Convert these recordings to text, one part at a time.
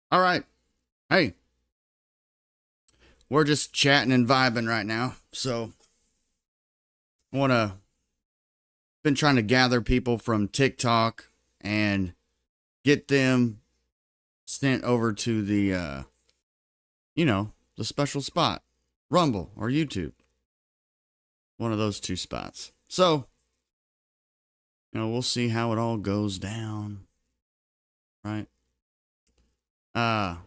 All right. Hey, we're just chatting and vibing right now. So, I want to been trying to gather people from TikTok and get them sent over to the special spot, Rumble or YouTube, one of those two spots. So, we'll see how it all goes down, right? Uh,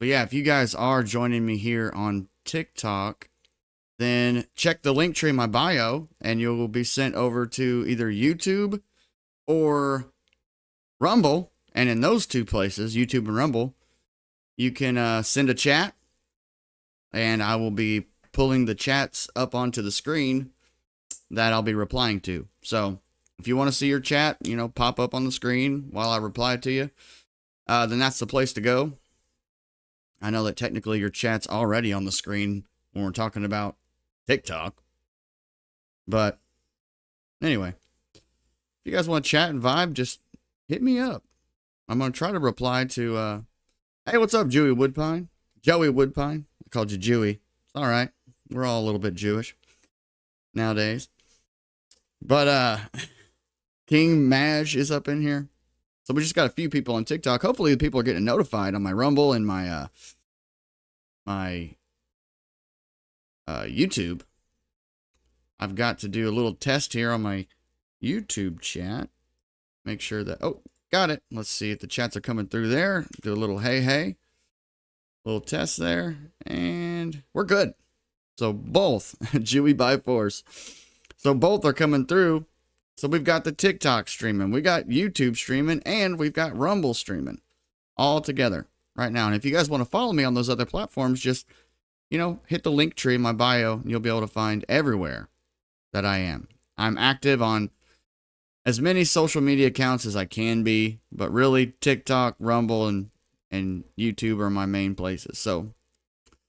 but yeah, if you guys are joining me here on TikTok, then check the link tree in my bio and you'll be sent over to either YouTube or Rumble. And in those two places, YouTube and Rumble, you can send a chat and I will be pulling the chats up onto the screen that I'll be replying to. So if you want to see your chat, pop up on the screen while I reply to you, then that's the place to go. I know that technically your chat's already on the screen when we're talking about TikTok. But anyway, if you guys want to chat and vibe, just hit me up. I'm going to try to reply to, hey, what's up, Joey Woodpine? Joey Woodpine. I called you Jewy. It's all right. We're all a little bit Jewish nowadays. But King Maj is up in here. So we just got a few people on TikTok. Hopefully the people are getting notified on my Rumble and my YouTube. I've got to do a little test here on my YouTube chat. Make sure that, oh, got it. Let's see if the chats are coming through there. Do a little hey. Little test there. And we're good. So both, Jewy by force. So both are coming through. So we've got the TikTok streaming, we got YouTube streaming, and we've got Rumble streaming all together right now. And if you guys want to follow me on those other platforms, just, hit the link tree in my bio and you'll be able to find everywhere that I am. I'm active on as many social media accounts as I can be, but really TikTok, Rumble, and YouTube are my main places. So,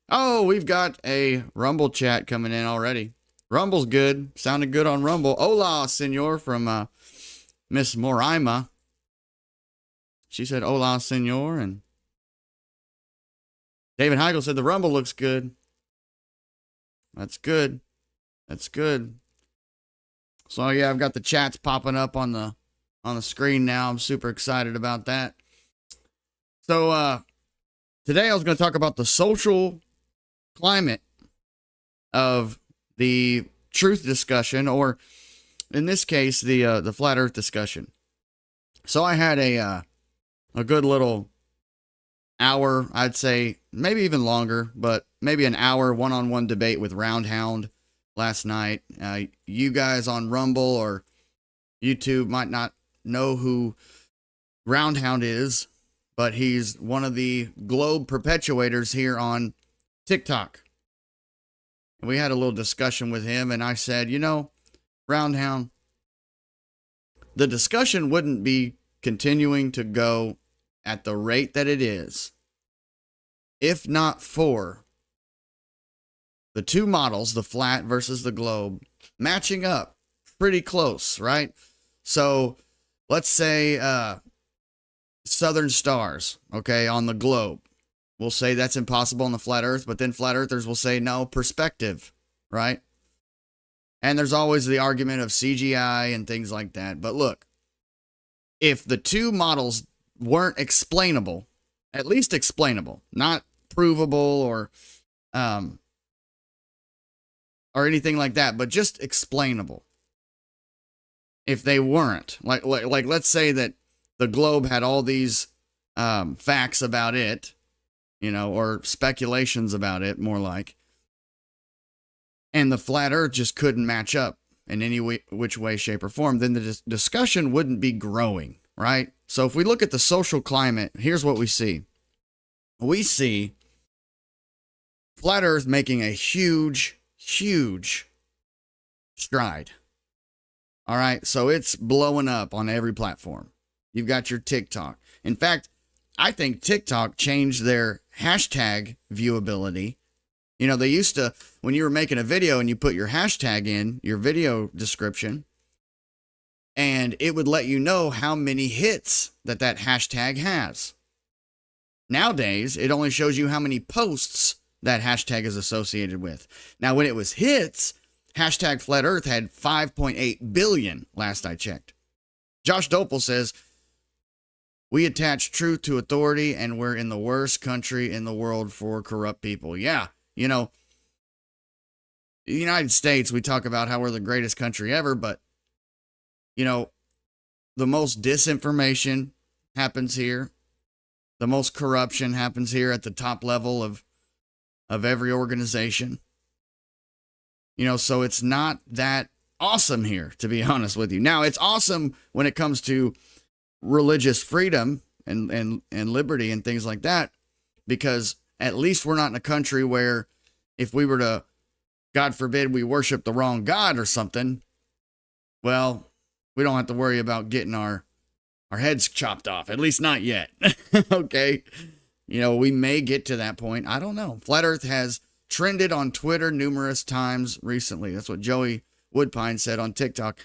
oh, we've got a Rumble chat coming in already. Rumble's good. Sounded good on Rumble. Hola, senor, from Miss Moraima. She said, hola, senor. And David Heigl said, the Rumble looks good. That's good. That's good. So, yeah, I've got the chats popping up on the screen now. I'm super excited about that. So, today I was going to talk about the social climate of the truth discussion, or in this case, the flat earth discussion. So I had a good little hour, I'd say maybe even longer, but maybe an hour one-on-one debate with Roundhound last night. You guys on Rumble or YouTube might not know who Roundhound is, but he's one of the globe perpetuators here on TikTok. We had a little discussion with him, and I said, Roundhound, the discussion wouldn't be continuing to go at the rate that it is if not for the two models, the flat versus the globe, matching up pretty close, right? So let's say southern stars, okay, on the globe. We'll say that's impossible on the flat earth, but then flat earthers will say, no, perspective, right? And there's always the argument of CGI and things like that. But look, if the two models weren't explainable, at least explainable, not provable or anything like that, but just explainable. If they weren't, like let's say that the globe had all these facts about it, or speculations about it, more like. And the flat earth just couldn't match up in any which way, shape, or form, then the discussion wouldn't be growing, right? So if we look at the social climate, here's what we see. We see flat earth making a huge stride. All right, so it's blowing up on every platform. You've got your TikTok. In fact, I think TikTok changed their hashtag viewability. They used to, when you were making a video and you put your hashtag in, your video description, and it would let you know how many hits that hashtag has. Nowadays, it only shows you how many posts that hashtag is associated with. Now, when it was hits, hashtag flat earth had 5.8 billion last I checked. Josh Dopel says, we attach truth to authority and we're in the worst country in the world for corrupt people. Yeah, you know, the United States, we talk about how we're the greatest country ever, but, you know, the most disinformation happens here. The most corruption happens here at the top level of every organization. You know, so it's not that awesome here, to be honest with you. Now, it's awesome when it comes to religious freedom and liberty and things like that, because at least we're not in a country where if we were to, God forbid, we worship the wrong God or something, well, we don't have to worry about getting our heads chopped off, at least not yet. Okay. You know, we may get to that point. I don't know. Flat Earth has trended on Twitter numerous times recently. That's what Joey Woodpine said on TikTok.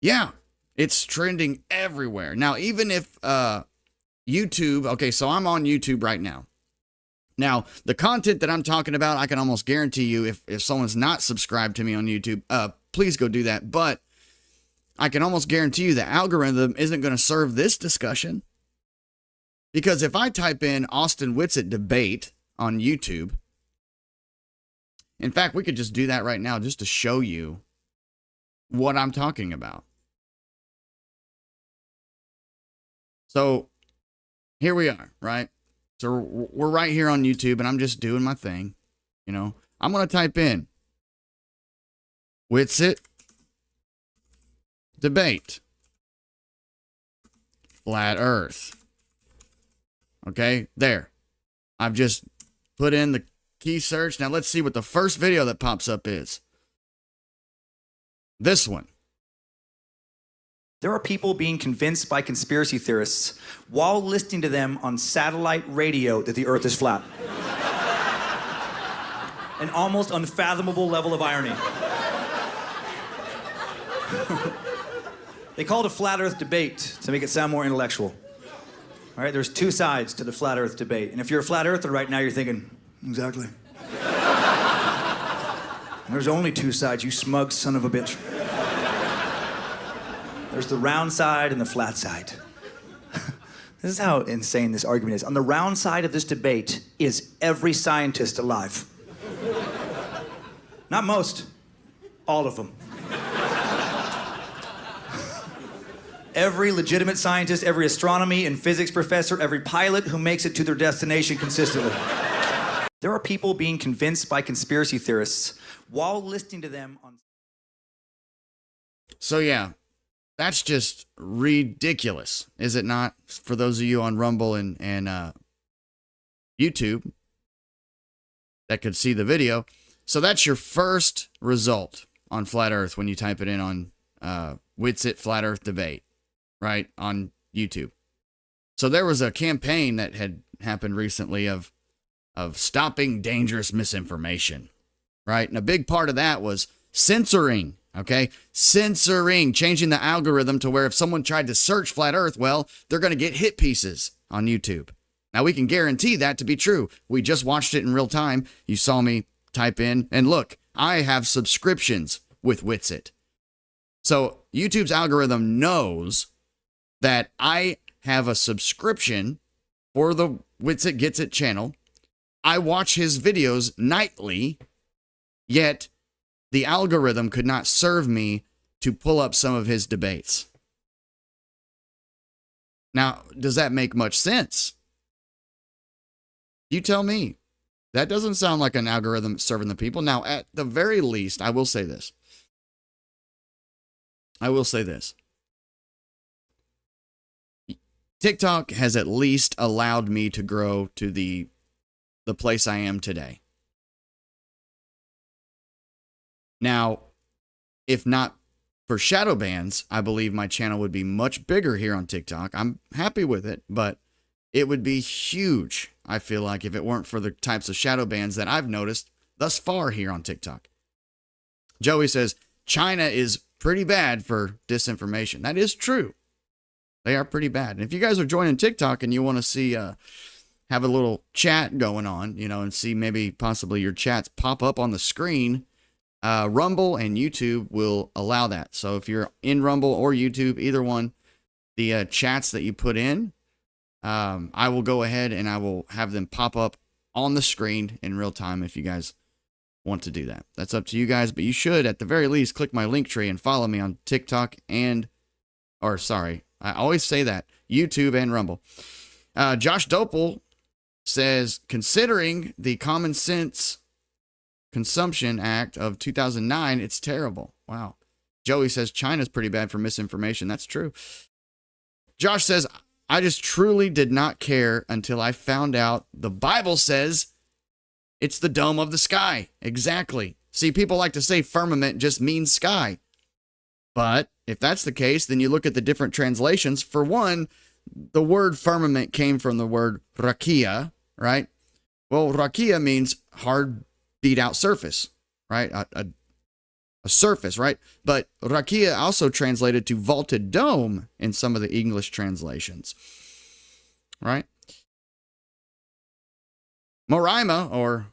Yeah, it's trending everywhere. Now, even if YouTube, okay, so I'm on YouTube right now. Now, the content that I'm talking about, I can almost guarantee you if someone's not subscribed to me on YouTube, please go do that. But I can almost guarantee you the algorithm isn't going to serve this discussion. Because if I type in Austin Whitsitt debate on YouTube, in fact, we could just do that right now just to show you what I'm talking about. So here we are, right? So we're right here on YouTube and I'm just doing my thing. You know, I'm going to type in Whitsitt debate flat earth. Okay, there. I've just put in the key search. Now let's see what the first video that pops up is. This one. There are people being convinced by conspiracy theorists while listening to them on satellite radio that the earth is flat. An almost unfathomable level of irony. They call it a flat earth debate to make it sound more intellectual. All right, there's two sides to the flat earth debate. And if you're a flat earther right now, you're thinking, exactly. There's only two sides, you smug son of a bitch. There's the round side and the flat side. This is how insane this argument is. On the round side of this debate is every scientist alive. Not most, all of them. Every legitimate scientist, every astronomy and physics professor, every pilot who makes it to their destination consistently. There are people being convinced by conspiracy theorists while listening to them on... So yeah, that's just ridiculous, is it not? For those of you on Rumble and YouTube that could see the video. So that's your first result on Flat Earth when you type it in on Whitsitt Flat Earth Debate, right, on YouTube. So there was a campaign that had happened recently of stopping dangerous misinformation, right? And a big part of that was censoring, okay? Censoring, changing the algorithm to where if someone tried to search Flat Earth, well, they're going to get hit pieces on YouTube. Now, we can guarantee that to be true. We just watched it in real time. You saw me type in, and look, I have subscriptions with Whitsitt. So YouTube's algorithm knows that I have a subscription for the Whitsitt Gets It channel. I watch his videos nightly, yet the algorithm could not serve me to pull up some of his debates. Now, does that make much sense? You tell me. That doesn't sound like an algorithm serving the people. Now, at the very least, I will say this. TikTok has at least allowed me to grow to the place I am today. Now, if not for shadow bans, I believe my channel would be much bigger here on TikTok. I'm happy with it, but it would be huge, I feel like, if it weren't for the types of shadow bans that I've noticed thus far here on TikTok. Joey says, China is pretty bad for disinformation. That is true. They are pretty bad. And if you guys are joining TikTok and you want to see have a little chat going on, and see maybe possibly your chats pop up on the screen, Rumble and YouTube will allow that. So if you're in Rumble or YouTube, either one, the chats that you put in, I will go ahead and I will have them pop up on the screen in real time if you guys want to do that. That's up to you guys, but you should at the very least click my link tree and follow me on TikTok I always say that, YouTube and Rumble. Josh Dopel says, considering the Common Sense Consumption Act of 2009, it's terrible. Wow. Joey says, China's pretty bad for misinformation. That's true. Josh says, I just truly did not care until I found out the Bible says it's the dome of the sky. Exactly. See, people like to say firmament just means sky. But if that's the case, then you look at the different translations. For one, the word firmament came from the word rakia, right? Well, rakia means hard, beat out surface, right? A surface, right? But rakia also translated to vaulted dome in some of the English translations, right? Moraima, or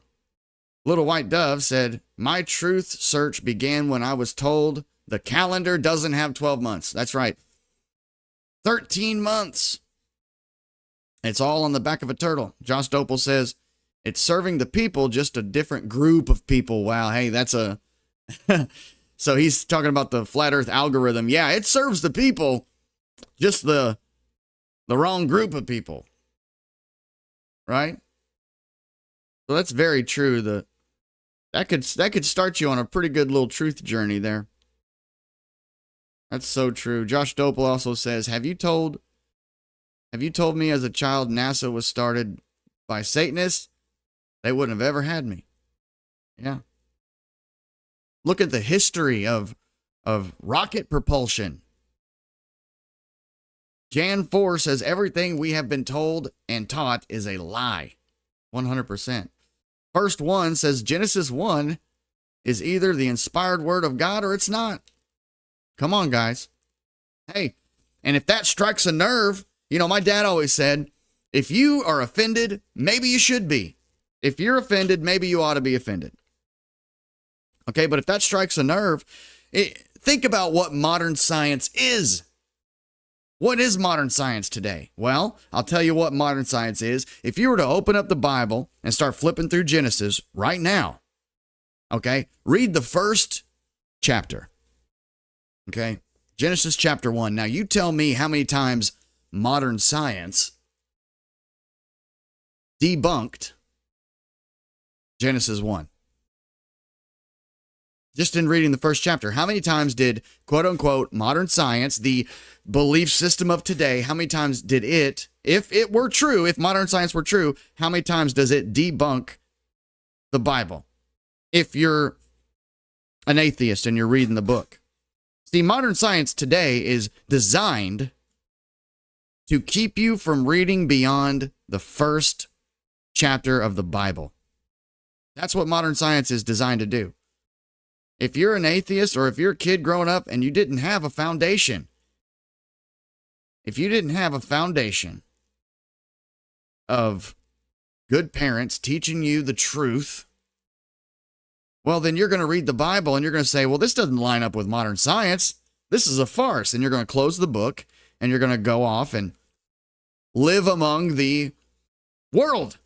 Little White Dove, said, my truth search began when I was told the calendar doesn't have 12 months. That's right. 13 months. It's all on the back of a turtle. Josh Dopel says, it's serving the people, just a different group of people. Wow, hey, that's a... So he's talking about the flat earth algorithm. Yeah, it serves the people, just the wrong group of people. Right? So that's very true. That could start you on a pretty good little truth journey there. That's so true. Josh Dopel also says, have you told me as a child NASA was started by Satanists? They wouldn't have ever had me. Yeah. Look at the history of rocket propulsion. Jan 4 says everything we have been told and taught is a lie. 100%. First one says Genesis 1 is either the inspired word of God or it's not. Come on, guys. Hey, and if that strikes a nerve, my dad always said, if you are offended, maybe you should be. If you're offended, maybe you ought to be offended. Okay, but if that strikes a nerve, think about what modern science is. What is modern science today? Well, I'll tell you what modern science is. If you were to open up the Bible and start flipping through Genesis right now, okay, read the first chapter. Okay, Genesis chapter 1. Now, you tell me how many times modern science debunked Genesis 1. Just in reading the first chapter, how many times did, quote unquote, modern science, the belief system of today, how many times did it, if it were true, if modern science were true, how many times does it debunk the Bible? If you're an atheist and you're reading the book. See, modern science today is designed to keep you from reading beyond the first chapter of the Bible. That's what modern science is designed to do. If you're an atheist or if you're a kid growing up and you didn't have a foundation, if you didn't have a foundation of good parents teaching you the truth, well, then you're going to read the Bible and you're going to say, well, this doesn't line up with modern science. This is a farce. And you're going to close the book and you're going to go off and live among the world.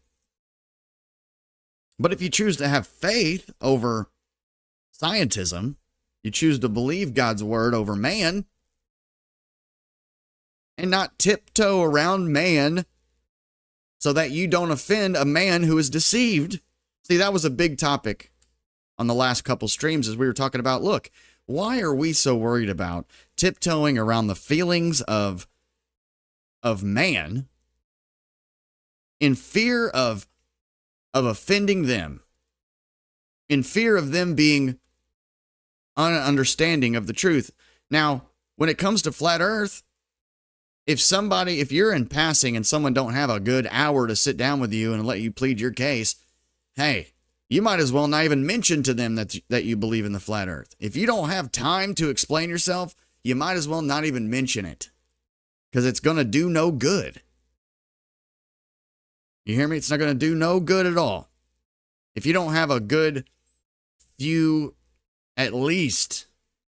But if you choose to have faith over scientism, you choose to believe God's word over man and not tiptoe around man so that you don't offend a man who is deceived. See, that was a big topic on the last couple streams as we were talking about, look, why are we so worried about tiptoeing around the feelings of man in fear of offending them, in fear of them being understanding of the truth? Now, when it comes to flat earth, if you're in passing and someone don't have a good hour to sit down with you and let you plead your case, hey, you might as well not even mention to them that you believe in the flat earth. If you don't have time to explain yourself, you might as well not even mention it because it's going to do no good. You hear me? It's not going to do no good at all. If you don't have a good few, at least,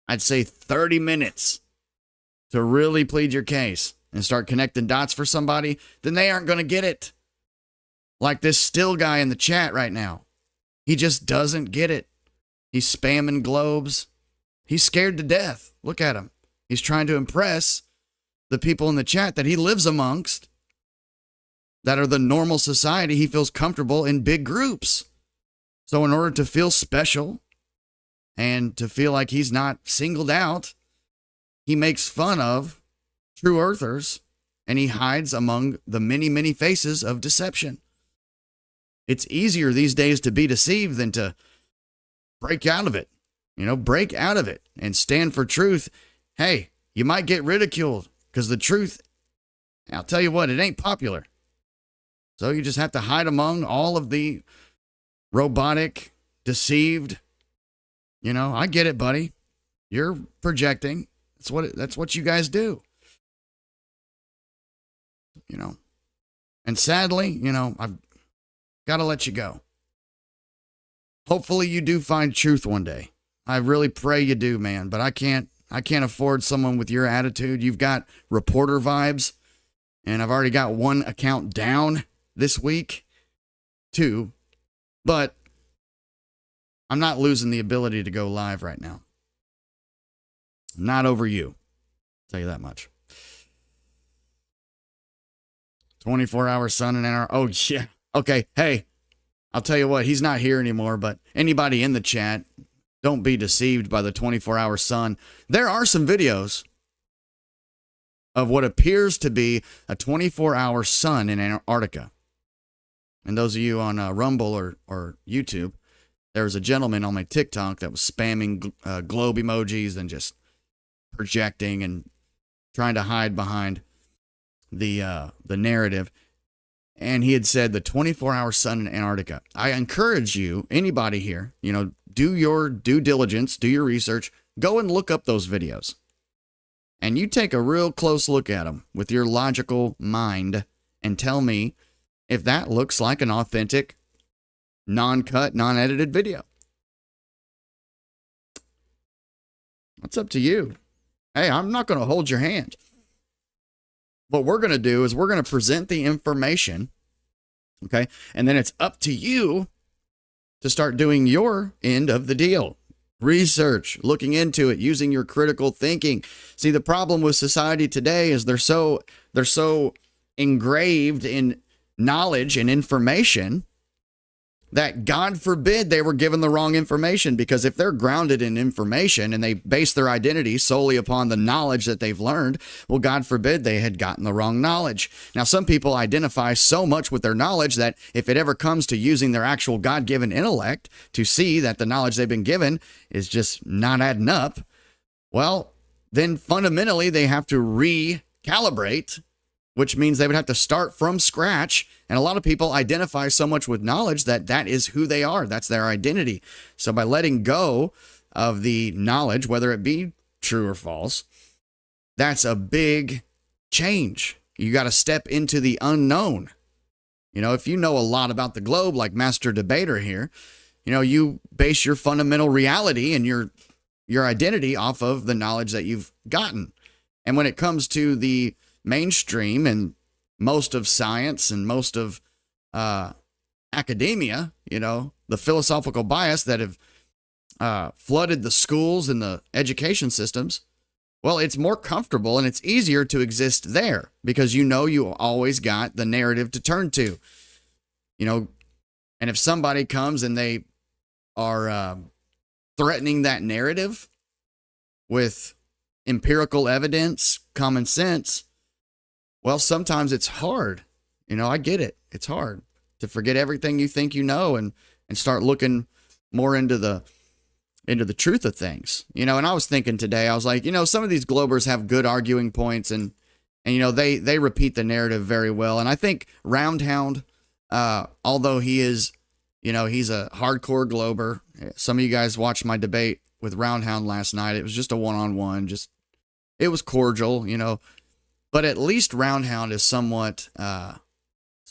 I'd say 30 minutes to really plead your case and start connecting dots for somebody, then they aren't going to get it. Like this still guy in the chat right now. He just doesn't get it. He's spamming globes. He's scared to death. Look at him. He's trying to impress the people in the chat that he lives amongst that are the normal society. He feels comfortable in big groups. So in order to feel special and to feel like he's not singled out, he makes fun of true earthers and he hides among the many, many faces of deception. It's easier these days to be deceived than to break out of it. Break out of it and stand for truth. Hey, you might get ridiculed because the truth, I'll tell you what, it ain't popular. So you just have to hide among all of the robotic, deceived. I get it, buddy. You're projecting. That's what you guys do. And sadly, I've got to let you go. Hopefully you do find truth one day. I really pray you do, man, but I can't afford someone with your attitude. You've got reporter vibes, and I've already got one account down this week, too, but I'm not losing the ability to go live right now. Not over you. I'll tell you that much. 24-hour sun in Antarctica. Oh, yeah. Okay. Hey, I'll tell you what. He's not here anymore, but anybody in the chat, don't be deceived by the 24-hour sun. There are some videos of what appears to be a 24-hour sun in Antarctica. And those of you on Rumble or YouTube, there was a gentleman on my TikTok that was spamming globe emojis and just projecting and trying to hide behind the narrative. And he had said the 24-hour sun in Antarctica. I encourage you, anybody here, do your due diligence, do your research, go and look up those videos. And you take a real close look at them with your logical mind and tell me if that looks like an authentic, non-cut, non-edited video. That's up to you. Hey, I'm not going to hold your hand. What we're going to do is we're going to present the information, okay? And then it's up to you to start doing your end of the deal. Research, looking into it, using your critical thinking. See, the problem with society today is they're so engraved in knowledge and information that God forbid they were given the wrong information, because if they're grounded in information and they base their identity solely upon the knowledge that they've learned, well, God forbid they had gotten the wrong knowledge. Now, some people identify so much with their knowledge that if it ever comes to using their actual God-given intellect to see that the knowledge they've been given is just not adding up, well, then fundamentally they have to recalibrate, which means they would have to start from scratch. And a lot of people identify so much with knowledge that that is who they are. That's their identity. So by letting go of the knowledge, whether it be true or false, that's a big change. You got to step into the unknown. If you know a lot about the globe, like Master Debater here, you base your fundamental reality and your identity off of the knowledge that you've gotten. And when it comes to the mainstream and most of science and most of academia, the philosophical bias that have flooded the schools and the education systems, well, it's more comfortable and it's easier to exist there because you always got the narrative to turn to. And if somebody comes and they are threatening that narrative with empirical evidence, common sense, well, sometimes it's hard. I get it. It's hard to forget everything you think you know and start looking more into the truth of things. And I was thinking today, I was like, some of these globers have good arguing points and they repeat the narrative very well. And I think Roundhound, although he is, he's a hardcore glober. Some of you guys watched my debate with Roundhound last night. It was just a one-on-one, it was cordial, but at least Roundhound is somewhat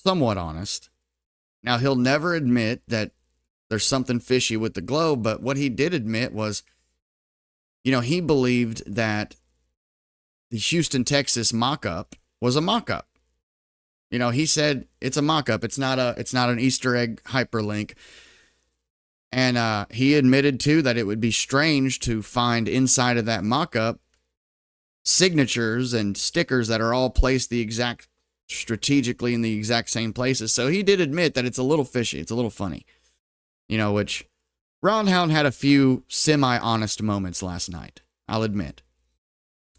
honest. Now, he'll never admit that there's something fishy with the globe, but what he did admit was, he believed that the Houston, Texas mock-up was a mock-up. He said it's a mock-up. It's not an Easter egg hyperlink. And he admitted, too, that it would be strange to find inside of that mock-up signatures and stickers that are all placed strategically in the exact same places. So he did admit that it's a little fishy. It's a little funny. Which Roundhound had a few semi-honest moments last night, I'll admit.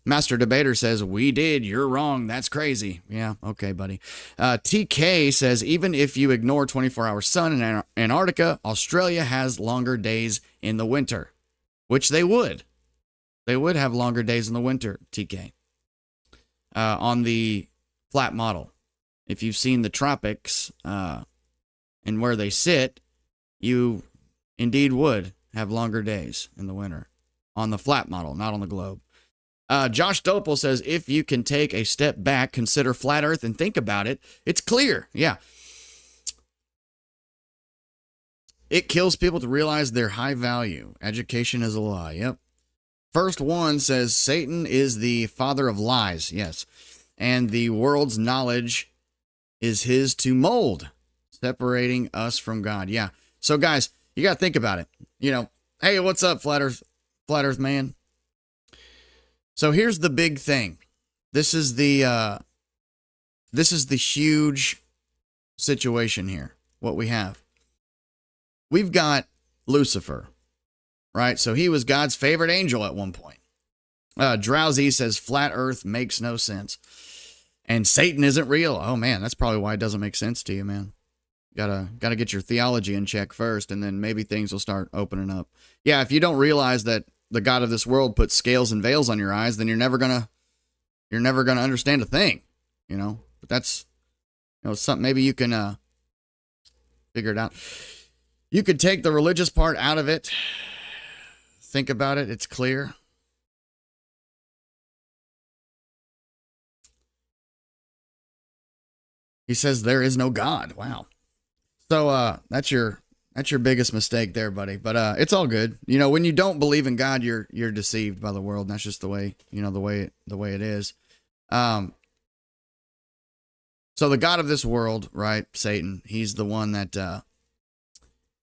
Master Debater says, we did, you're wrong, that's crazy. Yeah, okay, buddy. TK says, even if you ignore 24-hour sun in Antarctica, Australia has longer days in the winter. Which they would. They would have longer days in the winter, TK. On the flat model. If you've seen the tropics and where they sit, you indeed would have longer days in the winter. On the flat model, not on the globe. Josh Dopel says, if you can take a step back, consider flat Earth, and think about it, it's clear. Yeah. It kills people to realize their high value. Education is a lie. Yep. First one says, Satan is the father of lies. Yes. And the world's knowledge is his to mold, separating us from God. Yeah. So, guys, you got to think about it. Hey, what's up, Flat Earth man? So here's the big thing. This is the huge situation here. What we have. We've got Lucifer, right? So he was God's favorite angel at one point. Drowsy says flat Earth makes no sense, and Satan isn't real. Oh man, that's probably why it doesn't make sense to you, man. Gotta get your theology in check first, and then maybe things will start opening up. Yeah, if you don't realize that the God of this world puts scales and veils on your eyes, then you're never gonna understand a thing, But that's, something maybe you can figure it out. You could take the religious part out of it. Think about it; it's clear. He says there is no God. Wow. So that's your biggest mistake there, buddy. But it's all good. When you don't believe in God, you're deceived by the world. And that's just the way, the way it is. So the God of this world, right? Satan, he's the one that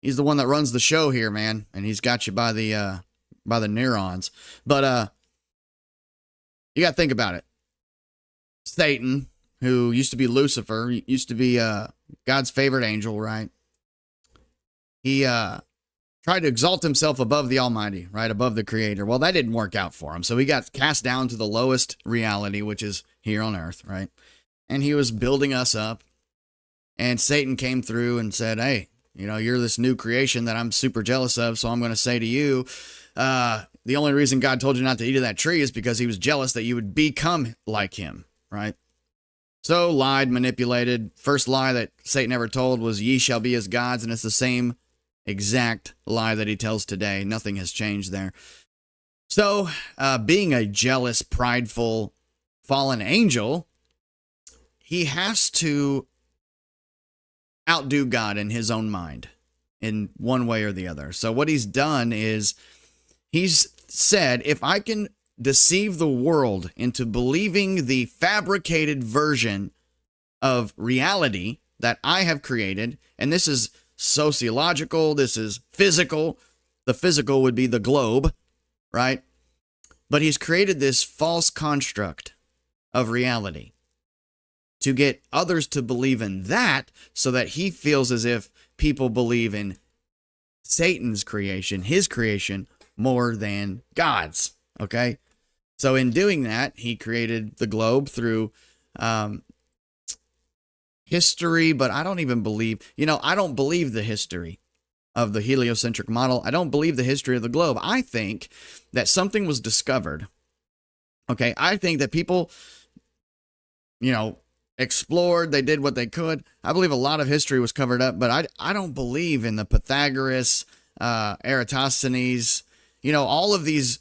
runs the show here, man. And he's got you by the neurons. But you got to think about it. Satan, who used to be Lucifer, used to be God's favorite angel, right? He tried to exalt himself above the Almighty, right? Above the Creator. Well, that didn't work out for him. So he got cast down to the lowest reality, which is here on earth, right? And he was building us up. And Satan came through and said, hey, you're this new creation that I'm super jealous of. So I'm going to say to you, the only reason God told you not to eat of that tree is because he was jealous that you would become like him, right? So lied, manipulated. First lie that Satan ever told was, ye shall be as gods. And it's the same exact lie that he tells today. Nothing has changed there. So being a jealous, prideful, fallen angel, he has to outdo God in his own mind in one way or the other. So what he's done is he's said, if I can deceive the world into believing the fabricated version of reality that I have created, and this is sociological, this is physical. The physical would be the globe, right? But he's created this false construct of reality to get others to believe in that, so that he feels as if people believe in Satan's creation, his creation, more than God's, okay? So in doing that, he created the globe through history, but I don't even believe, I don't believe the history of the heliocentric model. I don't believe the history of the globe. I think that something was discovered. Okay, I think that people, explored, they did what they could. I believe a lot of history was covered up, but I don't believe in the Pythagoras, Eratosthenes, all of these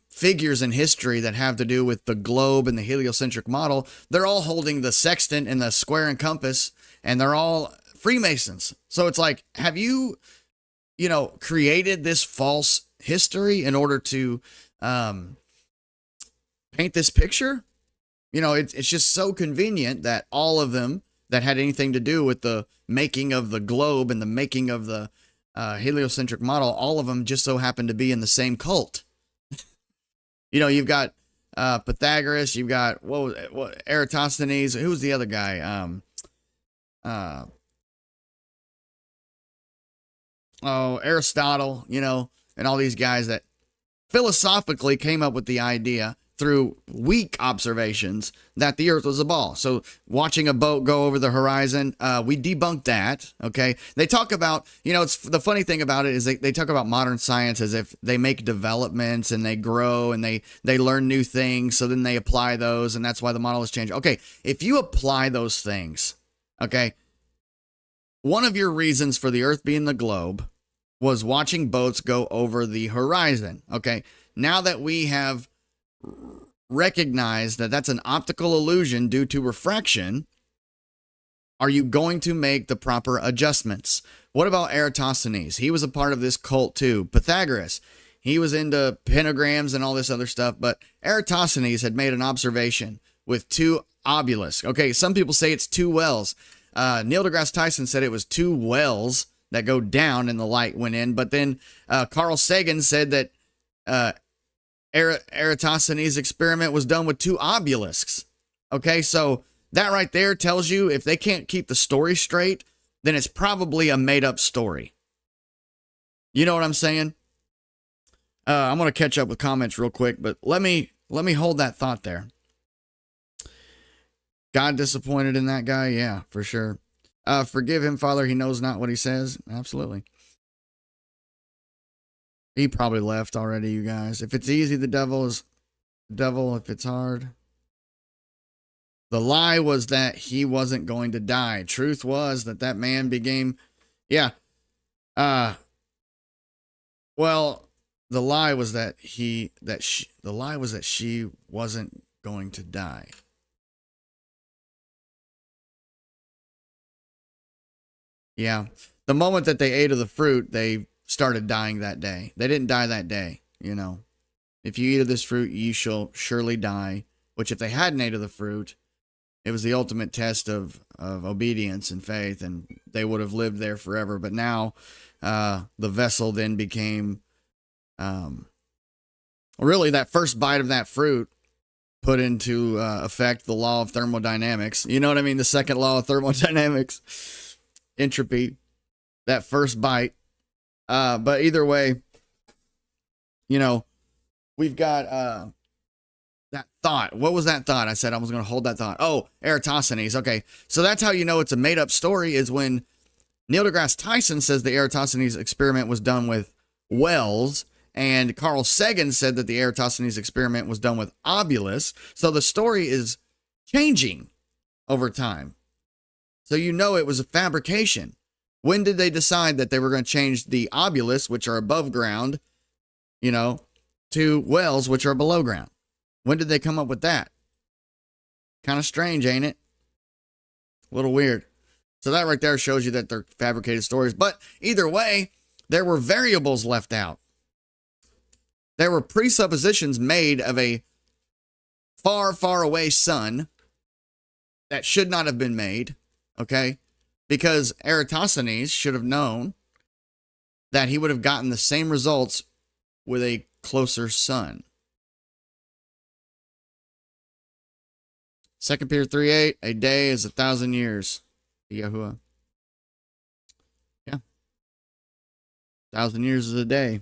figures in history that have to do with the globe and the heliocentric model. They're all holding the sextant and the square and compass, and they're all Freemasons. So it's like, have you, created this false history in order to paint this picture? It's just so convenient that all of them that had anything to do with the making of the globe and the making of the heliocentric model, all of them just so happen to be in the same cult. You've got Pythagoras, you've got what Eratosthenes. Who was the other guy? Aristotle. And all these guys that philosophically came up with the idea through weak observations that the earth was a ball. So watching a boat go over the horizon, we debunked that. Okay. They talk about, it's the funny thing about it is they talk about modern science as if they make developments and they grow and they learn new things. So then they apply those, and that's why the model has changed. Okay. If you apply those things, okay, one of your reasons for the earth being the globe was watching boats go over the horizon. Okay. Now that we have recognize that that's an optical illusion due to refraction, are you going to make the proper adjustments? What about Eratosthenes? He was a part of this cult too. Pythagoras, he was into pentagrams and all this other stuff, but Eratosthenes had made an observation with two obelisks. Okay, some people say it's two wells. Neil deGrasse Tyson said it was two wells that go down and the light went in, but then Carl Sagan said that Eratosthenes' experiment was done with two obelisks. Okay, so that right there tells you if they can't keep the story straight, then it's probably a made-up story. You know what I'm saying? I'm going to catch up with comments real quick, but let me hold that thought there. God disappointed in that guy? Yeah, for sure. Forgive him, Father. He knows not what he says. Absolutely. He probably left already, you guys. If it's easy, the devil is devil. If it's hard. The lie was that he wasn't going to die. Truth was that man became, yeah. Well, the lie was that she wasn't going to die. Yeah. The moment that they ate of the fruit, they started dying that day. They didn't die that day, If you eat of this fruit, you shall surely die. Which if they hadn't ate of the fruit, it was the ultimate test of obedience and faith, and they would have lived there forever. But now the vessel then became, really that first bite of that fruit put into effect the law of thermodynamics. You know what I mean? The second law of thermodynamics, entropy, that first bite. But either way, we've got that thought. What was that thought? I said I was going to hold that thought. Oh, Eratosthenes. Okay. So that's how you know it's a made up story, is when Neil deGrasse Tyson says the Eratosthenes experiment was done with wells, and Carl Sagan said that the Eratosthenes experiment was done with obelisks. So the story is changing over time. So it was a fabrication. When did they decide that they were going to change the obelisks, which are above ground, to wells, which are below ground? When did they come up with that? Kind of strange, ain't it? A little weird. So that right there shows you that they're fabricated stories. But either way, there were variables left out. There were presuppositions made of a far, far away sun that should not have been made, okay? Because Eratosthenes should have known that he would have gotten the same results with a closer sun. 2 Peter 3:8, a day is 1,000 years. Yahuwah. Yeah. 1,000 years is a day.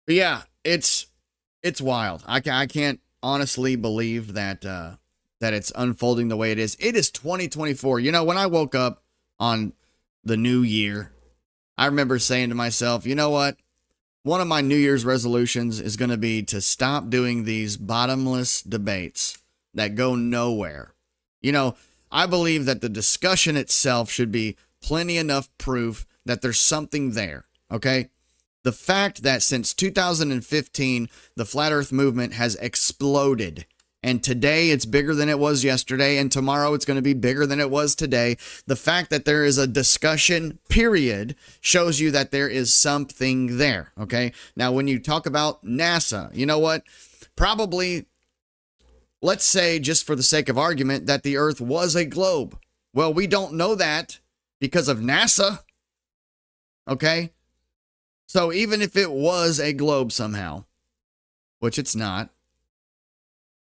But yeah, it's wild. I can't honestly believe that it's unfolding the way it is. It is 2024. When I woke up on the new year, I remember saying to myself, you know what? One of my New Year's resolutions is going to be to stop doing these bottomless debates that go nowhere. I believe that the discussion itself should be plenty enough proof that there's something there, okay? The fact that since 2015, the Flat Earth movement has exploded And today it's bigger than it was yesterday, and tomorrow it's going to be bigger than it was today. The fact that there is a discussion period shows you that there is something there, okay? Now, when you talk about NASA, you know what? Probably, let's say, just for the sake of argument, that the Earth was a globe. Well, we don't know that because of NASA, okay? So even if it was a globe somehow, which it's not,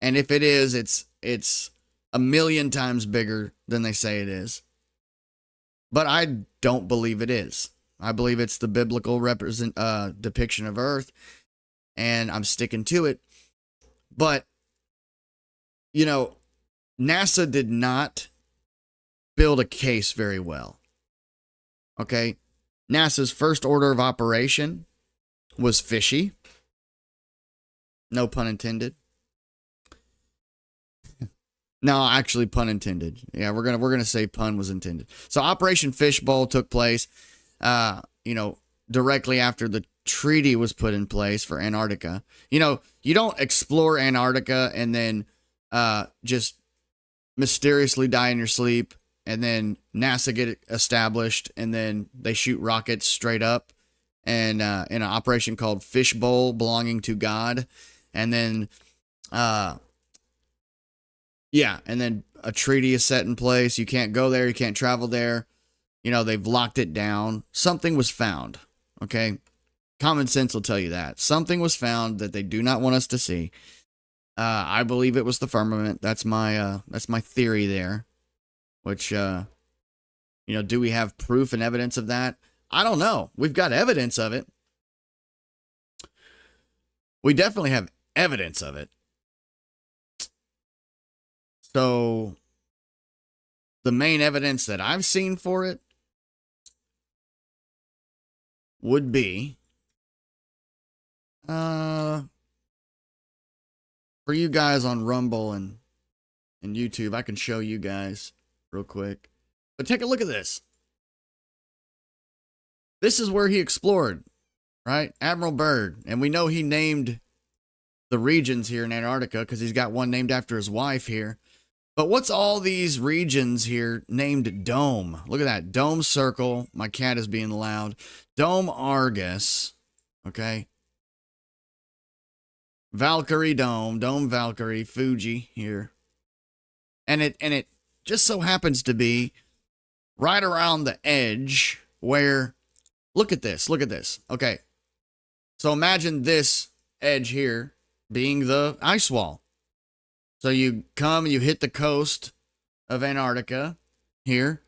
and if it is, it's a million times bigger than they say it is. But I don't believe it is. I believe it's the biblical depiction of Earth, and I'm sticking to it. But, you know, NASA did not build a case very well. Okay? NASA's first order of operation was fishy. No pun intended. No, actually, pun intended. Yeah, we're gonna say pun was intended. So Operation Fishbowl took place, directly after the treaty was put in place for Antarctica. You know, you don't explore Antarctica and then just mysteriously die in your sleep, and then NASA get it established, and then they shoot rockets straight up, and in an operation called Fishbowl, belonging to God, and then. Yeah, and then a treaty is set in place. You can't go there. You can't travel there. You know, they've locked it down. Something was found, okay? Common sense will tell you that. Something was found that they do not want us to see. I believe it was the firmament. That's my theory there. Which, do we have proof and evidence of that? I don't know. We've got evidence of it. We definitely have evidence of it. So, the main evidence that I've seen for it would be, for you guys on Rumble and YouTube, I can show you guys real quick. But take a look at this. This is where he explored, right? Admiral Byrd. And we know he named the regions here in Antarctica because he's got one named after his wife here. But what's all these regions here named Dome? Look at that. Dome Circle. My cat is being loud. Dome Argus. Okay. Valkyrie Dome. Dome Valkyrie. Fuji here. And it just so happens to be right around the edge where, look at this. Look at this. Okay. So imagine this edge here being the ice wall. So you come, you hit the coast of Antarctica here,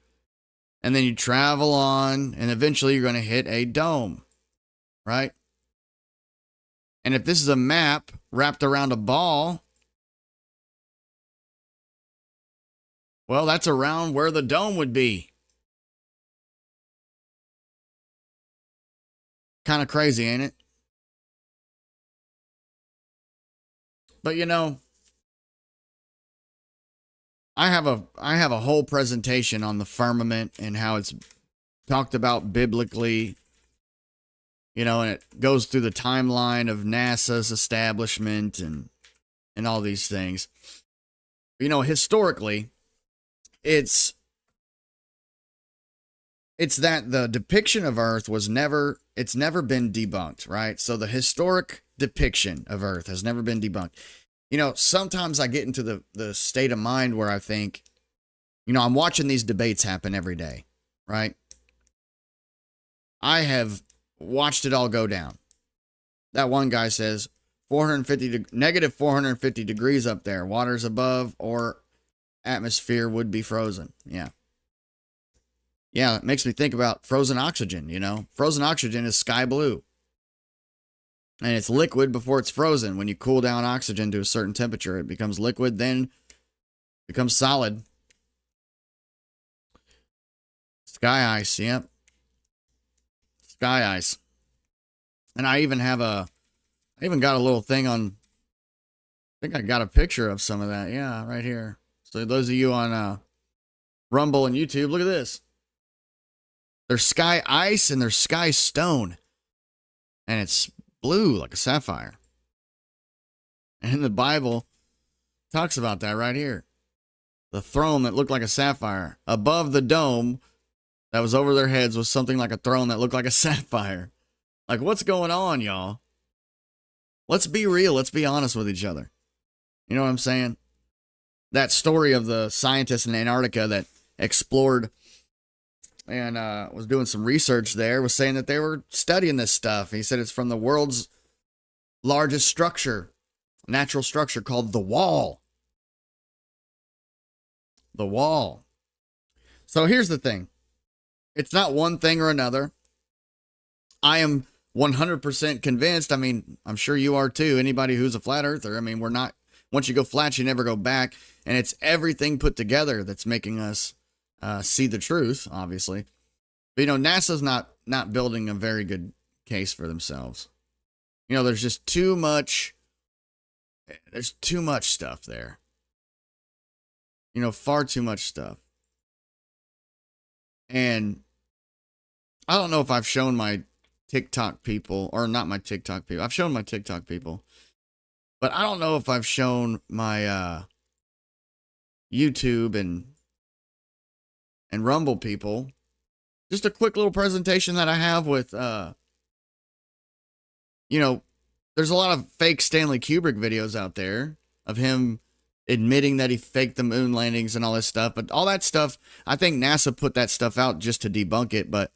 and then you travel on, and eventually you're going to hit a dome, right? And if this is a map wrapped around a ball, well, that's around where the dome would be. Kind of crazy, ain't it? But you know, I have a whole presentation on the firmament and how it's talked about biblically, and it goes through the timeline of NASA's establishment and all these things. Historically, it's that the depiction of Earth it's never been debunked, right? So the historic depiction of Earth has never been debunked. Sometimes I get into the state of mind where I think, I'm watching these debates happen every day, right? I have watched it all go down. That one guy says negative 450 degrees up there. Water's above or atmosphere would be frozen. Yeah. Yeah, it makes me think about frozen oxygen, Frozen oxygen is sky blue. And it's liquid before it's frozen. When you cool down oxygen to a certain temperature, it becomes liquid, then becomes solid. Sky ice, yep. Sky ice. And I even got a little thing on, I think I got a picture of some of that. Yeah, right here. So those of you on Rumble and YouTube, look at this. There's sky ice and there's sky stone. And it's blue like a sapphire. And in the Bible, Talks about that right here. The throne that looked like a sapphire. Above the dome that was over their heads was something like a throne that looked like a sapphire. Like, what's going on, y'all? Let's be real. Let's be honest with each other. You know what I'm saying? That story of the scientist in Antarctica that explored and was doing some research there was saying that they were studying this stuff. He said it's from the world's largest structure, natural structure called the Wall. The Wall. So here's the thing. It's not one thing or another. I am 100% convinced. I mean, I'm sure you are too. Anybody who's a flat earther. I mean, we're not, once you go flat, you never go back. And it's everything put together that's making us see the truth, obviously. But, you know, NASA's not building a very good case for themselves. You know, there's just too much stuff there. You know, far too much stuff. And I don't know if I've shown my TikTok people, or not my TikTok people. I've shown my TikTok people. But I don't know if I've shown my YouTube and Rumble people. Just a quick little presentation that I have with, you know, there's a lot of fake Stanley Kubrick videos out there of him admitting that he faked the moon landings and all this stuff. But all that stuff, I think NASA put that stuff out just to debunk it. But,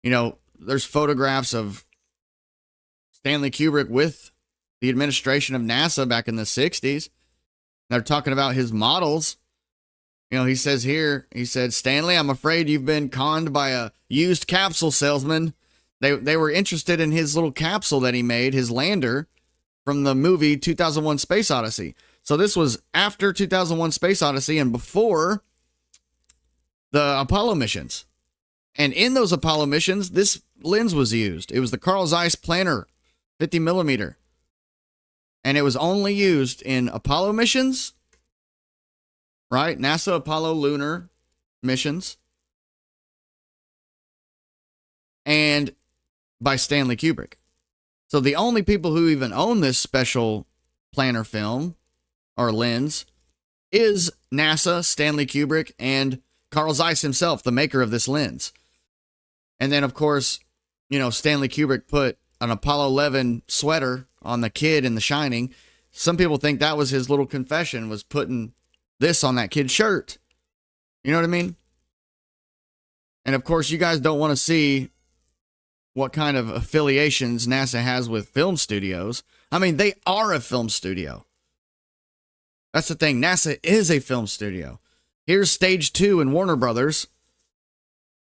you know, there's photographs of Stanley Kubrick with the administration of NASA back in the 60s. They're talking about his models. You know, he says here, he said, Stanley, I'm afraid you've been conned by a used capsule salesman. They were interested in his little capsule that he made, his lander, from the movie 2001 Space Odyssey. So this was after 2001 Space Odyssey and before the Apollo missions. And in those Apollo missions, this lens was used. It was the Carl Zeiss Planner, 50 millimeter. And it was only used in Apollo missions, right? NASA Apollo lunar missions. And by Stanley Kubrick. So the only people who even own this special planner film or lens is NASA, Stanley Kubrick, and Carl Zeiss himself, the maker of this lens. And then, of course, you know, Stanley Kubrick put an Apollo 11 sweater on the kid in The Shining. Some people think that was his little confession, was putting this on that kid's shirt. You know what I mean? And of course, you guys don't want to see what kind of affiliations NASA has with film studios. I mean, they are a film studio. That's the thing. NASA is a film studio. Here's Stage 2 in Warner Brothers.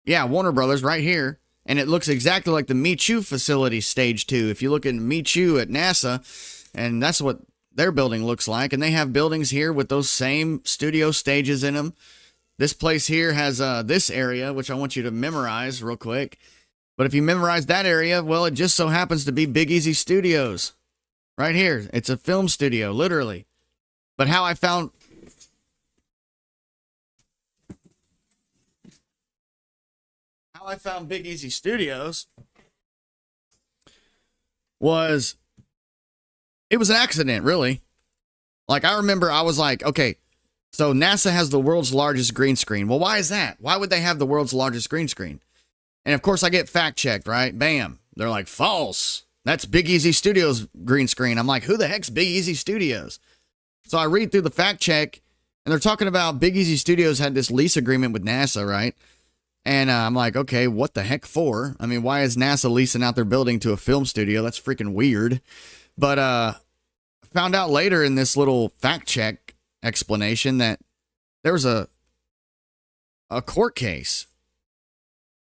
Yeah, Warner Brothers right here. And it looks exactly like the Michoud facility, Stage 2. If you look at Michoud at NASA, and that's what their building looks like. And they have buildings here with those same studio stages in them. This place here has this area, which I want you to memorize real quick. But if you memorize that area, well, it just so happens to be Big Easy Studios. Right here. It's a film studio, literally. But how I found Big Easy Studios was, it was an accident, really. Like, I remember I was like, okay, so NASA has the world's largest green screen. Well, why is that? Why would they have the world's largest green screen? And of course, I get fact checked, right? Bam. They're like, false. That's Big Easy Studios green screen. I'm like, who the heck's Big Easy Studios? So I read through the fact check, and they're talking about Big Easy Studios had this lease agreement with NASA, right? And I'm like, okay, what the heck for? I mean, why is NASA leasing out their building to a film studio? That's freaking weird. But found out later in this little fact check explanation that there was a court case.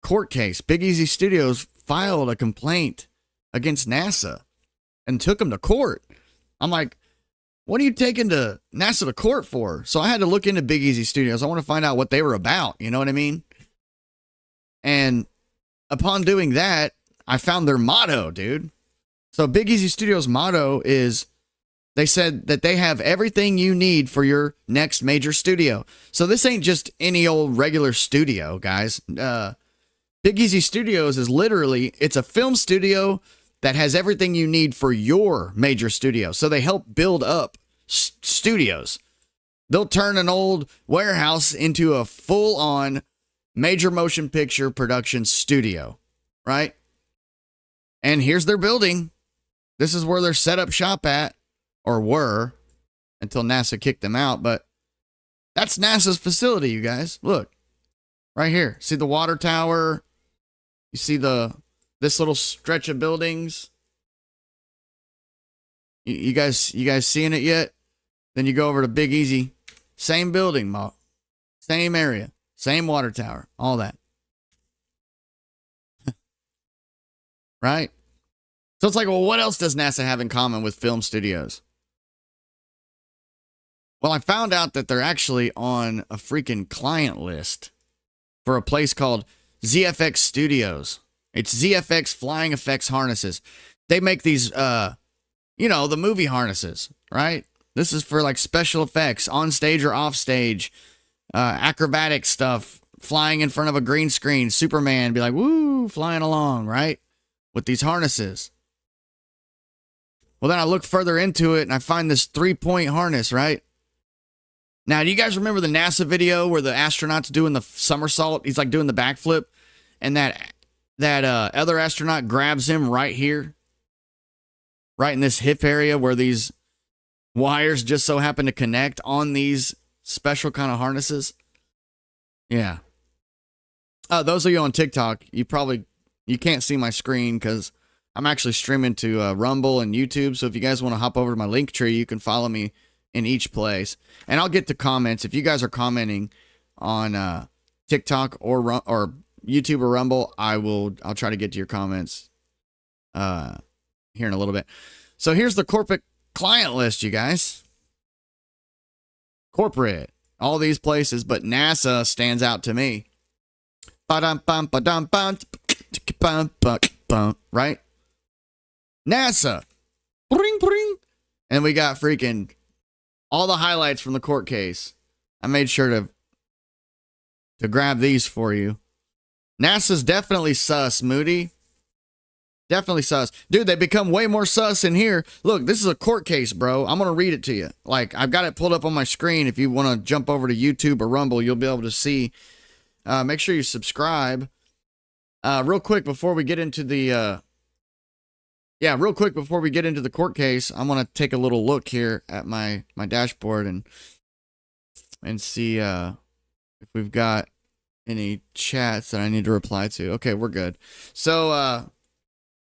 Big Easy Studios filed a complaint against NASA and took them to court. I'm like, what are you taking to NASA to court for? So I had to look into Big Easy Studios. I want to find out what they were about. You know what I mean? And upon doing that, I found their motto, dude. So Big Easy Studios' motto is, they said that they have everything you need for your next major studio. So this ain't just any old regular studio, guys. Big Easy Studios is literally, it's a film studio that has everything you need for your major studio. So they help build up studios. They'll turn an old warehouse into a full-on major motion picture production studio, right? And here's their building. This is where they're set up shop at, or were, until NASA kicked them out. But that's NASA's facility, you guys. Look, right here. See the water tower? You see this little stretch of buildings? You guys seeing it yet? Then you go over to Big Easy. Same building, same area, same water tower, all that. Right? So it's like, well, what else does NASA have in common with film studios? Well, I found out that they're actually on a freaking client list for a place called ZFX Studios. It's ZFX Flying Effects Harnesses. They make these, the movie harnesses, right? This is for like special effects, on stage or off stage, acrobatic stuff, flying in front of a green screen, Superman, be like, woo, flying along, right? With these harnesses. Well, then I look further into it and I find this 3-point harness, right? Now, do you guys remember the NASA video where the astronaut's doing the somersault? He's like doing the backflip, and that other astronaut grabs him right here, right in this hip area where these wires just so happen to connect on these special kind of harnesses. Yeah. Those of you on TikTok, you can't see my screen because I'm actually streaming to Rumble and YouTube. So if you guys want to hop over to my link tree, you can follow me in each place. And I'll get to comments. If you guys are commenting on TikTok or YouTube or Rumble, I'll try to get to your comments here in a little bit. So here's the corporate client list, you guys. Corporate, all these places, but NASA stands out to me. Right? NASA. And we got freaking all the highlights from the court case. I made sure to grab these for you. NASA's definitely sus, Moody. Definitely sus. Dude, they become way more sus in here. Look, this is a court case, bro. I'm going to read it to you. Like, I've got it pulled up on my screen. If you want to jump over to YouTube or Rumble, you'll be able to see. Make sure you subscribe. Real quick before we get into the court case, I'm going to take a little look here at my dashboard and see if we've got any chats that I need to reply to. Okay, we're good. So,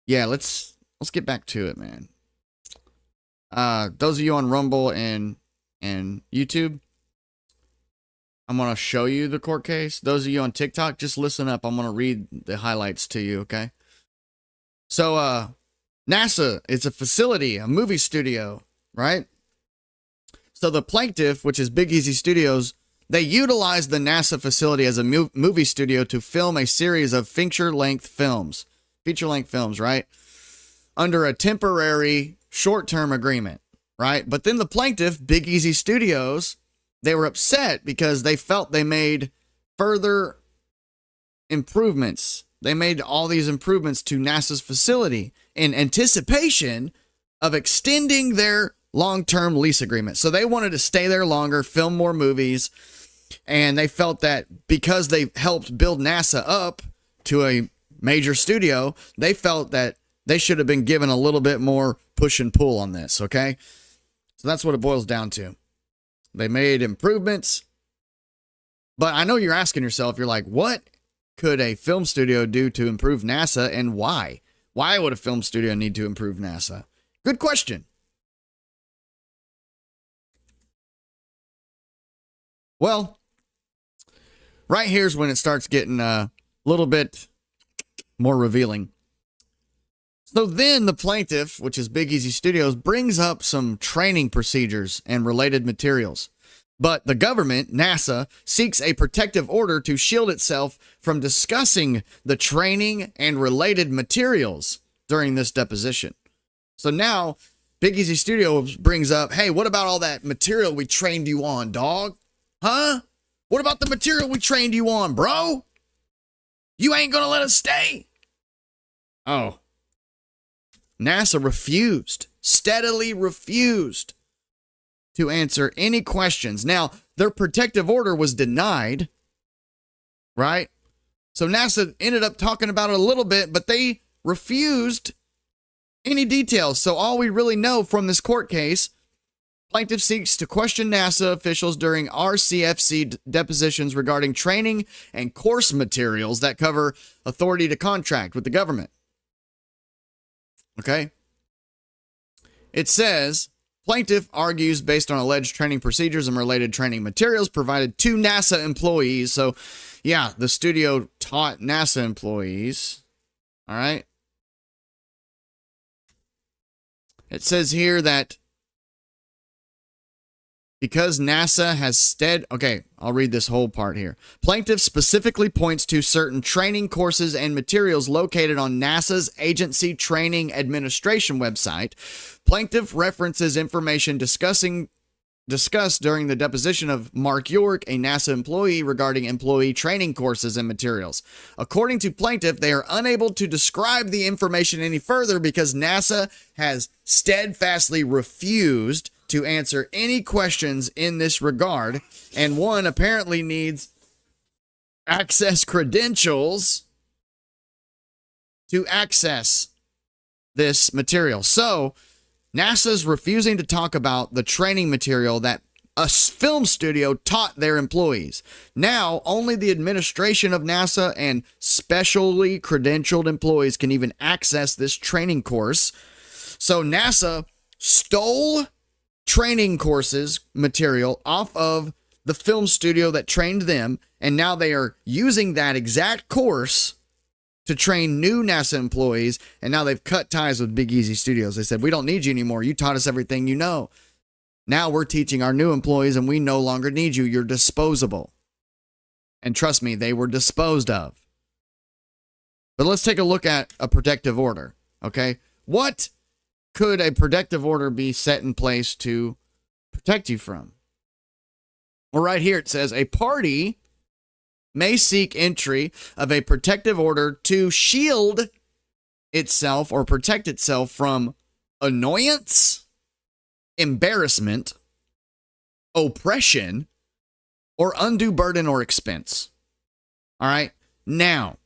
yeah, let's get back to it, man. Those of you on Rumble and YouTube, I'm going to show you the court case. Those of you on TikTok, just listen up. I'm going to read the highlights to you, okay? So, NASA, it's a facility, a movie studio, right? So the plaintiff, which is Big Easy Studios, they utilized the NASA facility as a movie studio to film a series of feature-length films, right? Under a temporary short-term agreement, right? But then the plaintiff, Big Easy Studios, they were upset because they felt they made further improvements. They made all these improvements to NASA's facility in anticipation of extending their long-term lease agreement. So they wanted to stay there longer, film more movies, and they felt that because they helped build NASA up to a major studio, they felt that they should have been given a little bit more push and pull on this, okay? So that's what it boils down to. They made improvements, but I know you're asking yourself, you're like, what could a film studio do to improve NASA, and why? Why would a film studio need to improve NASA? Good question. Well, right here's when it starts getting a little bit more revealing. So then the plaintiff, which is Big Easy Studios, brings up some training procedures and related materials. But the government, NASA, seeks a protective order to shield itself from discussing the training and related materials during this deposition. So now Big Easy Studios brings up, hey, what about all that material we trained you on, dog? Huh? What about the material we trained you on, bro? You ain't gonna let us stay? Oh. NASA refused, steadily refused to answer any questions. Now, their protective order was denied, right? So NASA ended up talking about it a little bit, but they refused any details. So all we really know from this court case, plaintiff seeks to question NASA officials during RCFC depositions regarding training and course materials that cover authority to contract with the government. Okay? It says, plaintiff argues based on alleged training procedures and related training materials provided to NASA employees. So, yeah, the studio taught NASA employees. All right? It says here that because NASA has okay, I'll read this whole part here. Plaintiff specifically points to certain training courses and materials located on NASA's Agency Training Administration website. Plaintiff references information discussed during the deposition of Mark York, a NASA employee, regarding employee training courses and materials. According to plaintiff, they are unable to describe the information any further because NASA has steadfastly refused to answer any questions in this regard, and one apparently needs access credentials to access this material. So, NASA's refusing to talk about the training material that a film studio taught their employees. Now, only the administration of NASA and specially credentialed employees can even access this training course. So, NASA stole training courses material off of the film studio that trained them, and now they are using that exact course to train new NASA employees, and now they've cut ties with Big Easy Studios. They said, we don't need you anymore. You taught us everything you know. Now we're teaching our new employees, and we no longer need you. You're disposable. And trust me, they were disposed of. But let's take a look at a protective order, okay? What could a protective order be set in place to protect you from? Well, right here it says, a party may seek entry of a protective order to shield itself or protect itself from annoyance, embarrassment, oppression, or undue burden or expense. All right? Now,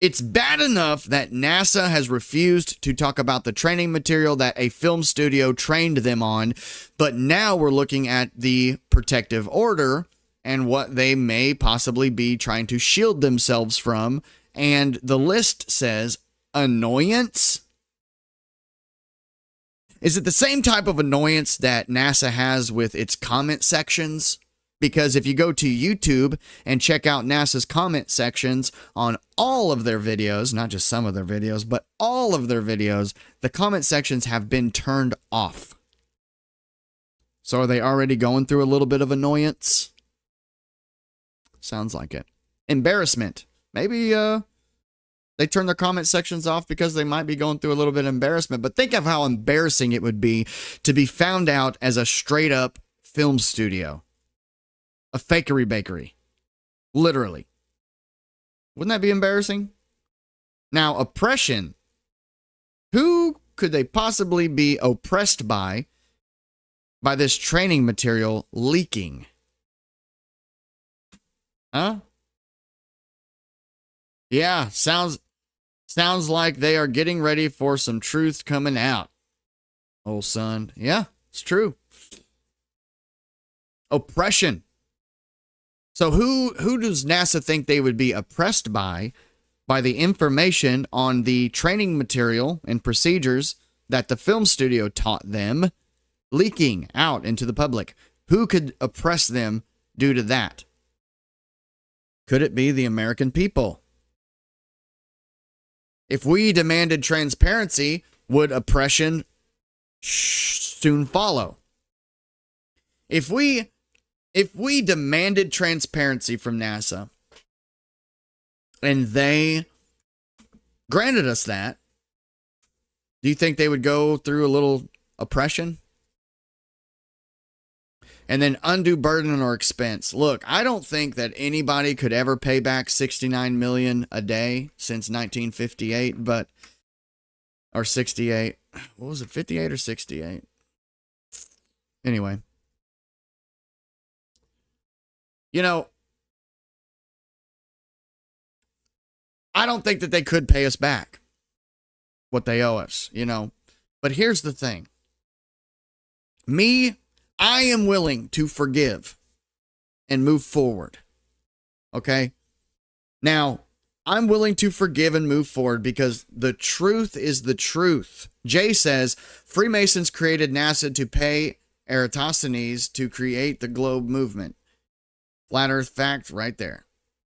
it's bad enough that NASA has refused to talk about the training material that a film studio trained them on, but now we're looking at the protective order and what they may possibly be trying to shield themselves from. And the list says annoyance. Is it the same type of annoyance that NASA has with its comment sections? Because if you go to YouTube and check out NASA's comment sections on all of their videos, not just some of their videos, but all of their videos, the comment sections have been turned off. So are they already going through a little bit of annoyance? Sounds like it. Embarrassment. Maybe they turn their comment sections off because they might be going through a little bit of embarrassment. But think of how embarrassing it would be to be found out as a straight up film studio. A fakery bakery. Literally. Wouldn't that be embarrassing? Now, oppression. Who could they possibly be oppressed by this training material leaking? Huh? Yeah, sounds like they are getting ready for some truth coming out. Old son. Yeah, it's true. Oppression. So who does NASA think they would be oppressed by the information on the training material and procedures that the film studio taught them leaking out into the public? Who could oppress them due to that? Could it be the American people? If we demanded transparency, would oppression soon follow? If we demanded transparency from NASA and they granted us that, do you think they would go through a little oppression? And then undue burden or expense. Look, I don't think that anybody could ever pay back $69 million a day since 1958, or 68. What was it, 58 or 68? Anyway, You know, I don't think that they could pay us back what they owe us, you know. But here's the thing. I am willing to forgive and move forward. Okay? Now, I'm willing to forgive and move forward because the truth is the truth. Jay says Freemasons created NASA to pay Eratosthenes to create the globe movement. Flat Earth fact right there.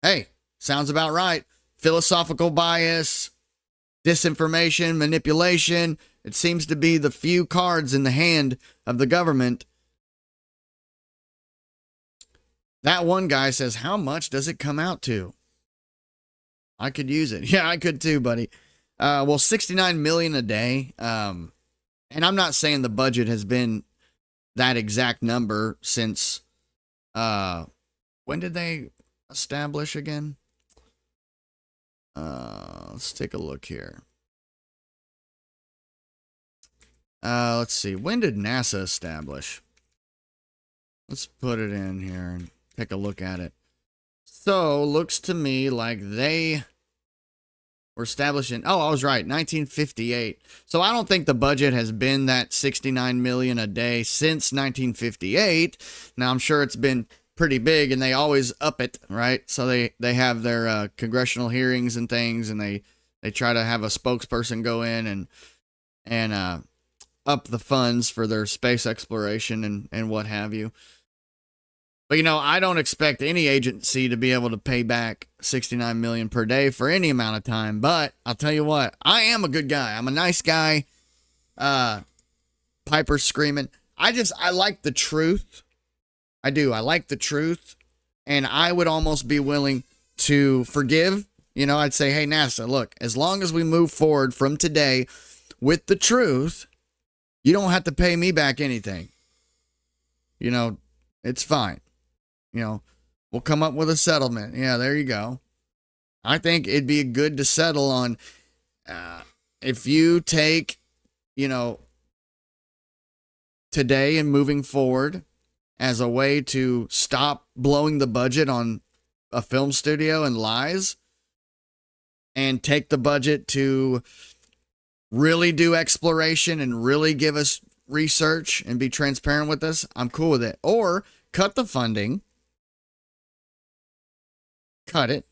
Hey, sounds about right. Philosophical bias, disinformation, manipulation. It seems to be the few cards in the hand of the government. That one guy says, how much does it come out to? I could use it. Yeah, I could too, buddy. Well, 69 million a day. And I'm not saying the budget has been that exact number since, when did they establish again? Let's take a look here. Let's see. When did NASA establish? Let's put it in here and take a look at it. So, looks to me like they were established in, oh, I was right, 1958. So I don't think the budget has been that 69 million a day since 1958. Now, I'm sure it's been pretty big and they always up it, right? So they have their congressional hearings and things, and they try to have a spokesperson go in and up the funds for their space exploration and what have you. But, you know, I don't expect any agency to be able to pay back 69 million per day for any amount of time. But I'll tell you what, I am a good guy. I'm a nice guy. Piper screaming. I like the truth. I do. I like the truth. And I would almost be willing to forgive. You know, I'd say, hey, NASA, look, as long as we move forward from today with the truth, you don't have to pay me back anything. You know, it's fine. You know, we'll come up with a settlement. Yeah, there you go. I think it'd be good to settle on if you take, you know, today and moving forward as a way to stop blowing the budget on a film studio and lies, and take the budget to really do exploration and really give us research and be transparent with us, I'm cool with it. Or cut the funding. Cut it.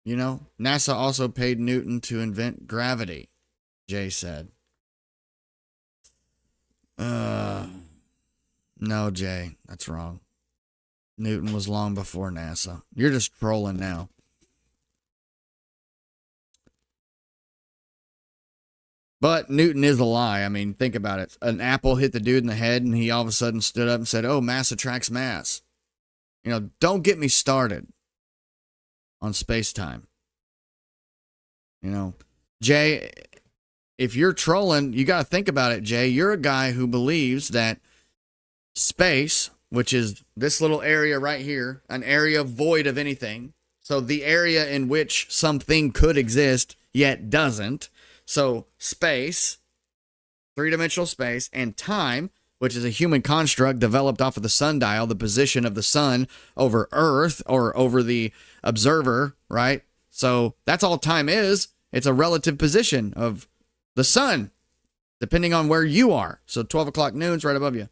You know, NASA also paid Newton to invent gravity, Jay said. No, Jay, that's wrong. Newton was long before NASA. You're just trolling now. But Newton is a lie. I mean, think about it. An apple hit the dude in the head, and he all of a sudden stood up and said, oh, mass attracts mass. You know, don't get me started on space-time. You know, Jay, if you're trolling, you got to think about it, Jay. You're a guy who believes that space, which is this little area right here, an area void of anything. So the area in which something could exist, yet doesn't. So space, three-dimensional space, and time, which is a human construct developed off of the sundial, the position of the sun over Earth or over the observer, right? So that's all time is. It's a relative position of the sun, depending on where you are. So 12 o'clock noon's right above you,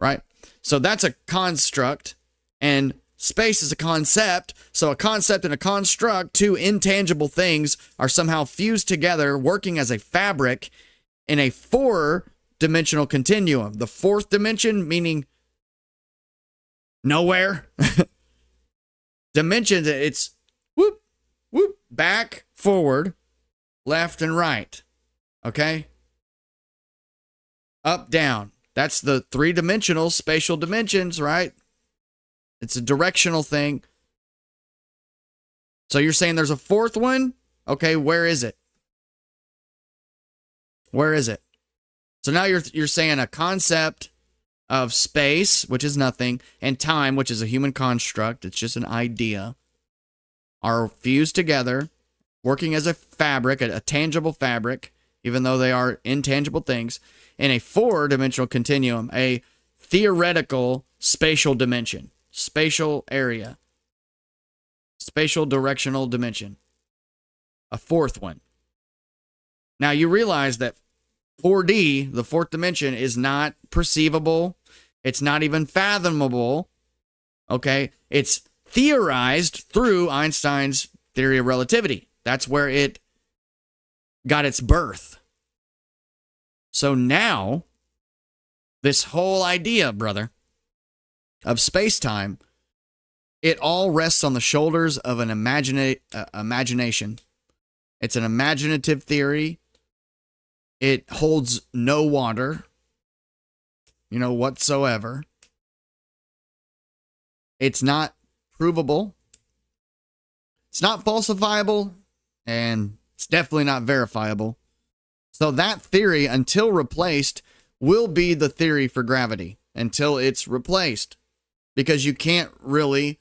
right? So that's a construct, and space is a concept. So a concept and a construct, two intangible things, are somehow fused together, working as a fabric in a four-dimensional continuum. The fourth dimension meaning nowhere. Dimensions, it's whoop, whoop, back, forward, left, and right. Okay? Up, down. That's the three-dimensional spatial dimensions, right? It's a directional thing. So you're saying there's a fourth one? Okay, where is it? Where is it? So now you're saying a concept of space, which is nothing, and time, which is a human construct, it's just an idea, are fused together, working as a fabric, a tangible fabric, even though they are intangible things, in a four-dimensional continuum, a theoretical spatial dimension, spatial area, spatial directional dimension. A fourth one. Now you realize that 4D, the fourth dimension, is not perceivable. It's not even fathomable. Okay? It's theorized through Einstein's theory of relativity. That's where it got its birth. So now, this whole idea, brother, of space-time, it all rests on the shoulders of an imagination. It's an imaginative theory. It holds no water, whatsoever. It's not provable. It's not falsifiable. And it's definitely not verifiable. So that theory, until replaced, will be the theory for gravity until it's replaced. Because you can't really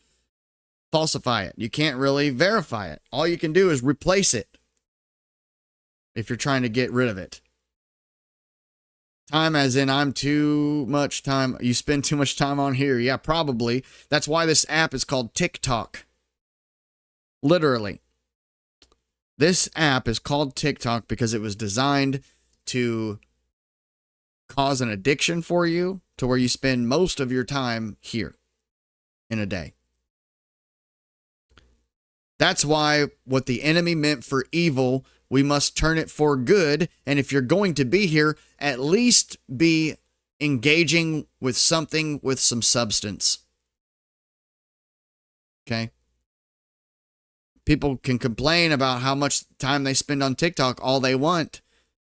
falsify it. You can't really verify it. All you can do is replace it if you're trying to get rid of it. Time as in I'm too much time. You spend too much time on here. Yeah, probably. That's why this app is called TikTok. Literally. This app is called TikTok because it was designed to cause an addiction for you to where you spend most of your time here in a day. That's why what the enemy meant for evil, we must turn it for good. And if you're going to be here, at least be engaging with something with some substance. Okay? People can complain about how much time they spend on TikTok all they want.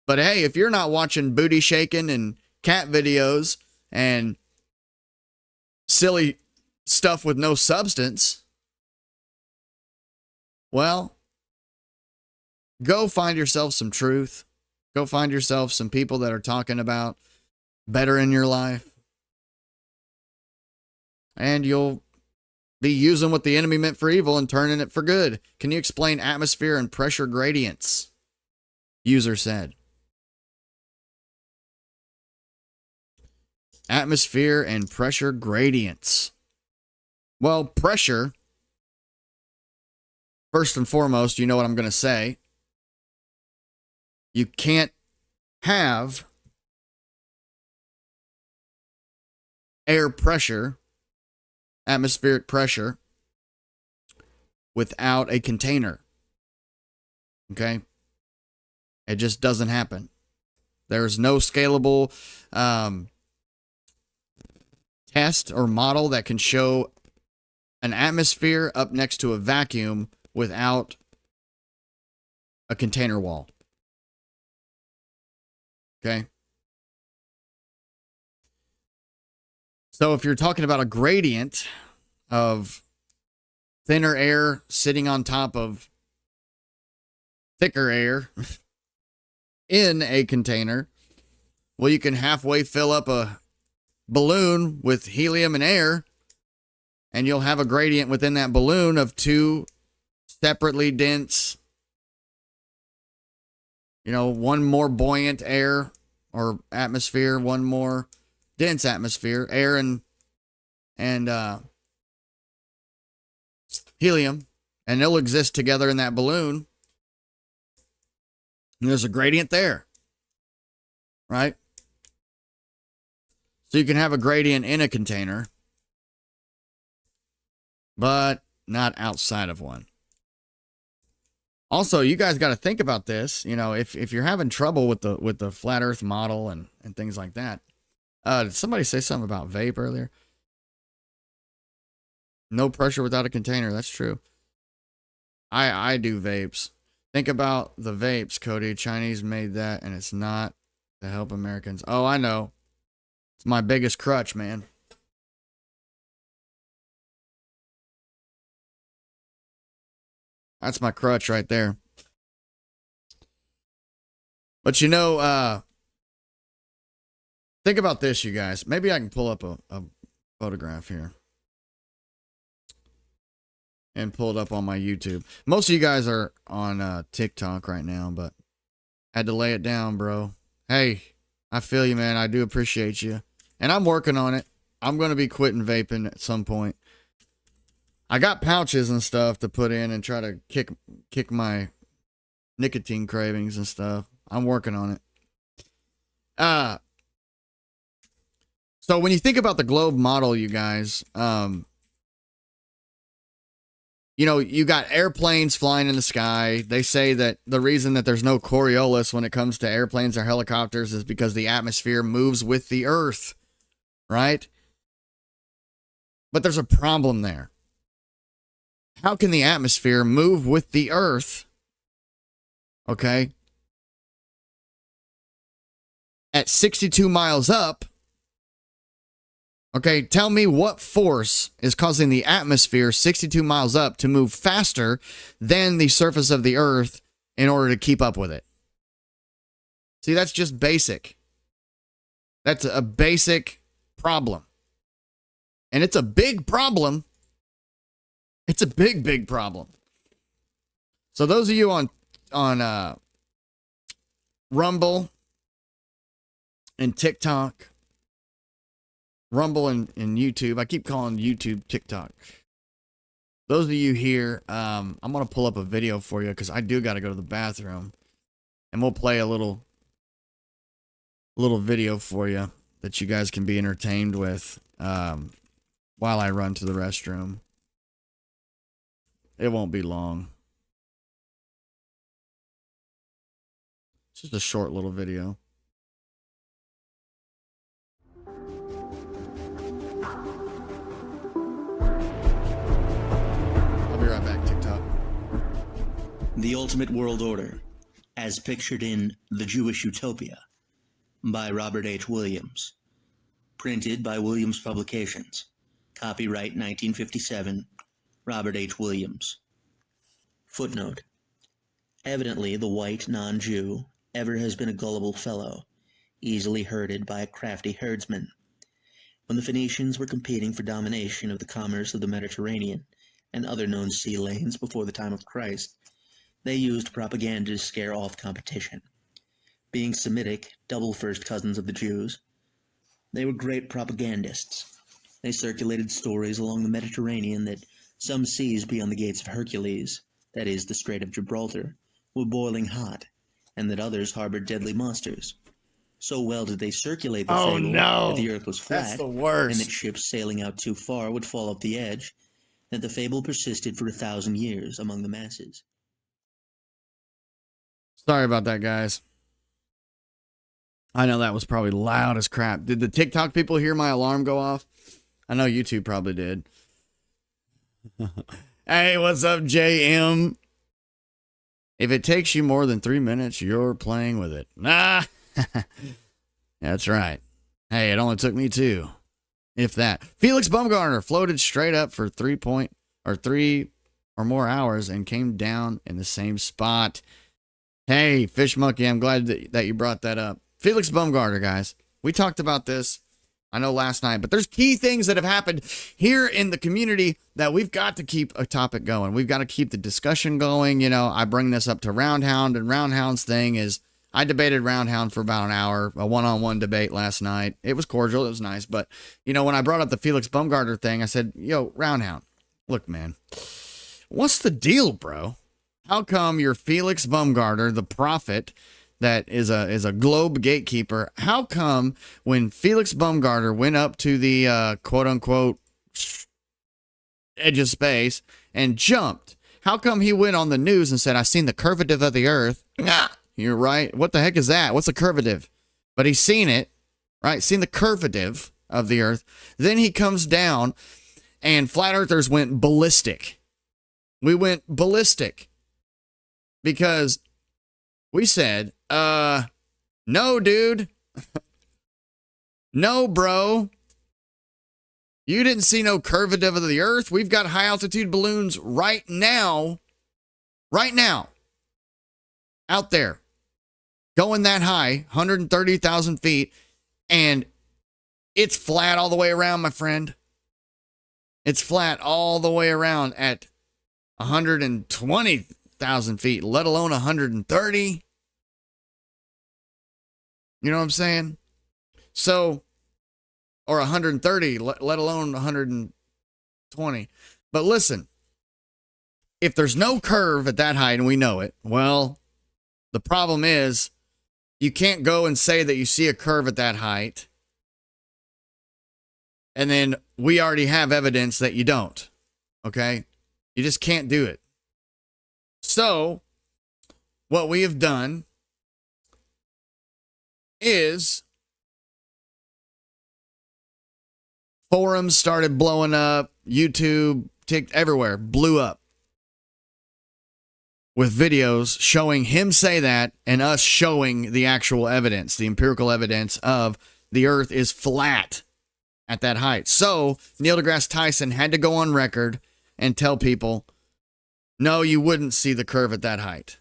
But hey, if you're not watching booty shaking and cat videos and silly stuff with no substance, well, go find yourself some truth. Go find yourself some people that are talking about better in your life. And you'll be using what the enemy meant for evil and turning it for good. Can you explain atmosphere and pressure gradients? User said. Atmosphere and pressure gradients. Well, pressure, first and foremost, you know what I'm going to say. You can't have air pressure, atmospheric pressure, without a container. Okay? It just doesn't happen. There's no scalable test or model that can show an atmosphere up next to a vacuum without a container wall. Okay? So if you're talking about a gradient of thinner air sitting on top of thicker air in a container, well, you can halfway fill up a balloon with helium and air, and you'll have a gradient within that balloon of two separately dense, one more buoyant air or atmosphere, one more dense atmosphere, air and helium, and they'll exist together in that balloon. And there's a gradient there, right? So you can have a gradient in a container, but not outside of one. Also, you guys got to think about this. If you're having trouble with the flat Earth model and things like that. Did somebody say something about vape earlier? No pressure without a container. That's true. I do vapes. Think about the vapes, Cody. Chinese made that, and it's not to help Americans. Oh, I know. It's my biggest crutch, man. That's my crutch right there. But think about this, you guys. Maybe I can pull up a photograph here and pull it up on my YouTube. Most of you guys are on TikTok right now, but I had to lay it down, bro. Hey, I feel you, man. I do appreciate you. And I'm working on it. I'm going to be quitting vaping at some point. I got pouches and stuff to put in and try to kick my nicotine cravings and stuff. I'm working on it. So when you think about the globe model, you guys, you got airplanes flying in the sky. They say that the reason that there's no Coriolis when it comes to airplanes or helicopters is because the atmosphere moves with the Earth, right? But there's a problem there. How can the atmosphere move with the Earth, okay, at 62 miles up? Okay, tell me what force is causing the atmosphere 62 miles up to move faster than the surface of the Earth in order to keep up with it. See, that's just basic. That's a basic problem. And it's a big problem. It's a big, big problem. So those of you on Rumble and TikTok, Rumble and YouTube. I keep calling YouTube TikTok. Those of you here, I'm going to pull up a video for you because I do got to go to the bathroom. And we'll play a little video for you that you guys can be entertained with while I run to the restroom. It won't be long. It's just a short little video. I'll be right back, TikTok. The Ultimate World Order, as pictured in The Jewish Utopia, by Robert H. Williams. Printed by Williams Publications. Copyright 1957, Robert H. Williams. Footnote. Evidently, the white non-Jew ever has been a gullible fellow, easily herded by a crafty herdsman. When the Phoenicians were competing for domination of the commerce of the Mediterranean and other known sea lanes before the time of Christ, they used propaganda to scare off competition. Being Semitic, double first cousins of the Jews, they were great propagandists. They circulated stories along the Mediterranean that some seas beyond the gates of Hercules, that is, the Strait of Gibraltar, were boiling hot, and that others harbored deadly monsters. So well did they circulate the fable that the earth was flat, That's the worst. and that ships sailing out too far would fall off the edge, that the fable persisted for 1,000 years among the masses. Sorry about that, guys. I know that was probably loud as crap. Did the TikTok people hear my alarm go off? I know YouTube probably did. Hey, what's up, JM? If it takes you more than 3 minutes, you're playing with it. Nah. That's right. Hey, it only took me 2. If that. Felix Baumgartner floated straight up for 3 or more hours and came down in the same spot. Hey, Fish Monkey, I'm glad that you brought that up. Felix Baumgartner, guys. We talked about this, I know, last night, but there's key things that have happened here in the community that we've got to keep a topic going. We've got to keep the discussion going. You know, I bring this up to Roundhound, and Roundhound's thing is I debated Roundhound for about an hour, a one-on-one debate last night. It was cordial. It was nice. But, you know, when I brought up the Felix Baumgartner thing, I said, yo, Roundhound, look, man, what's the deal, bro? How come you're Felix Baumgartner, the prophet that is a globe gatekeeper? How come when Felix Baumgartner went up to the quote-unquote edge of space and jumped, how come he went on the news and said, I seen the curvative of the earth? Nah, you're right. What the heck is that? What's a curvative? But he's seen it, right? Seen the curvative of the earth. Then he comes down and flat earthers went ballistic. We went ballistic because we said, no, dude. No, bro. You didn't see no curvative of the earth. We've got high altitude balloons right now, out there, going that high, 130,000 feet, and it's flat all the way around, my friend. It's flat all the way around at 120,000 feet, let alone 130. You know what I'm saying? So or 130, let alone 120. But listen, if there's no curve at that height and we know it, well, the problem is you can't go and say that you see a curve at that height, and then we already have evidence that you don't. Okay? You just can't do it. So, what we have done is forums started blowing up, YouTube, everywhere blew up with videos showing him say that and us showing the actual evidence, the empirical evidence of the earth is flat at that height. So Neil deGrasse Tyson had to go on record and tell people, no, you wouldn't see the curve at that height.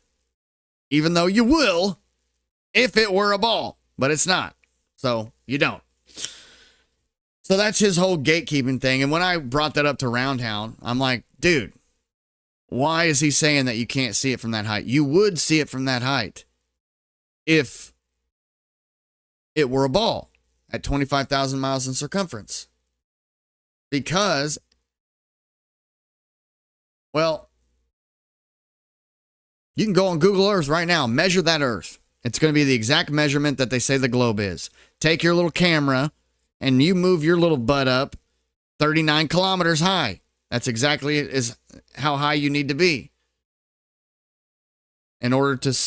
Even though you will if it were a ball, but it's not. So you don't. So that's his whole gatekeeping thing. And when I brought that up to Roundhound, I'm like, dude, why is he saying that you can't see it from that height? You would see it from that height if it were a ball at 25,000 miles in circumference. Because, well, you can go on Google Earth right now, measure that Earth. It's going to be the exact measurement that they say the globe is. Take your little camera and you move your little butt up 39 kilometers high. That's exactly is how high you need to be in order to,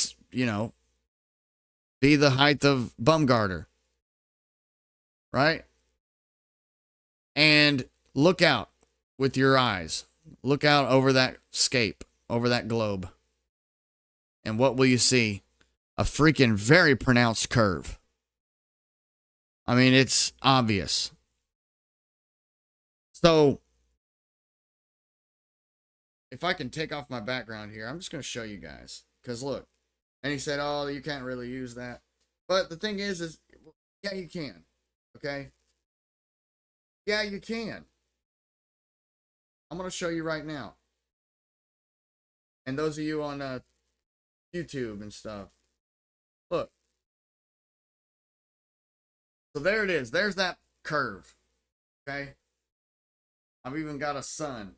be the height of Bumgarner. Right? And look out with your eyes. Look out over that scape, over that globe. And what will you see? A freaking very pronounced curve. I mean, it's obvious. So, if I can take off my background here, I'm just going to show you guys. Because look, and he said, oh, you can't really use that. But the thing is yeah, you can. Okay? Yeah, you can. I'm going to show you right now. And those of you on YouTube and stuff, look. So there it is. There's that curve. Okay? I've even got a sun. Isn't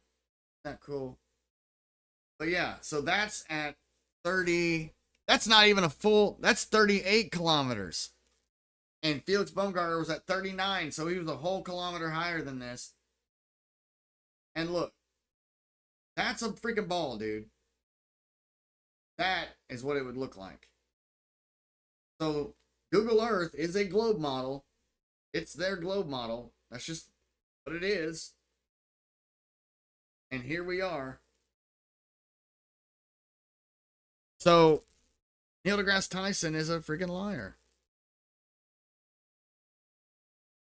that cool? But yeah, so that's at 30. That's not even a full. That's 38 kilometers. And Felix Baumgartner was at 39, so he was a whole kilometer higher than this. And look, that's a freaking ball, dude. That is what it would look like. So Google Earth is a globe model. It's their globe model. That's just what it is. And here we are. So Neil deGrasse Tyson is a freaking liar.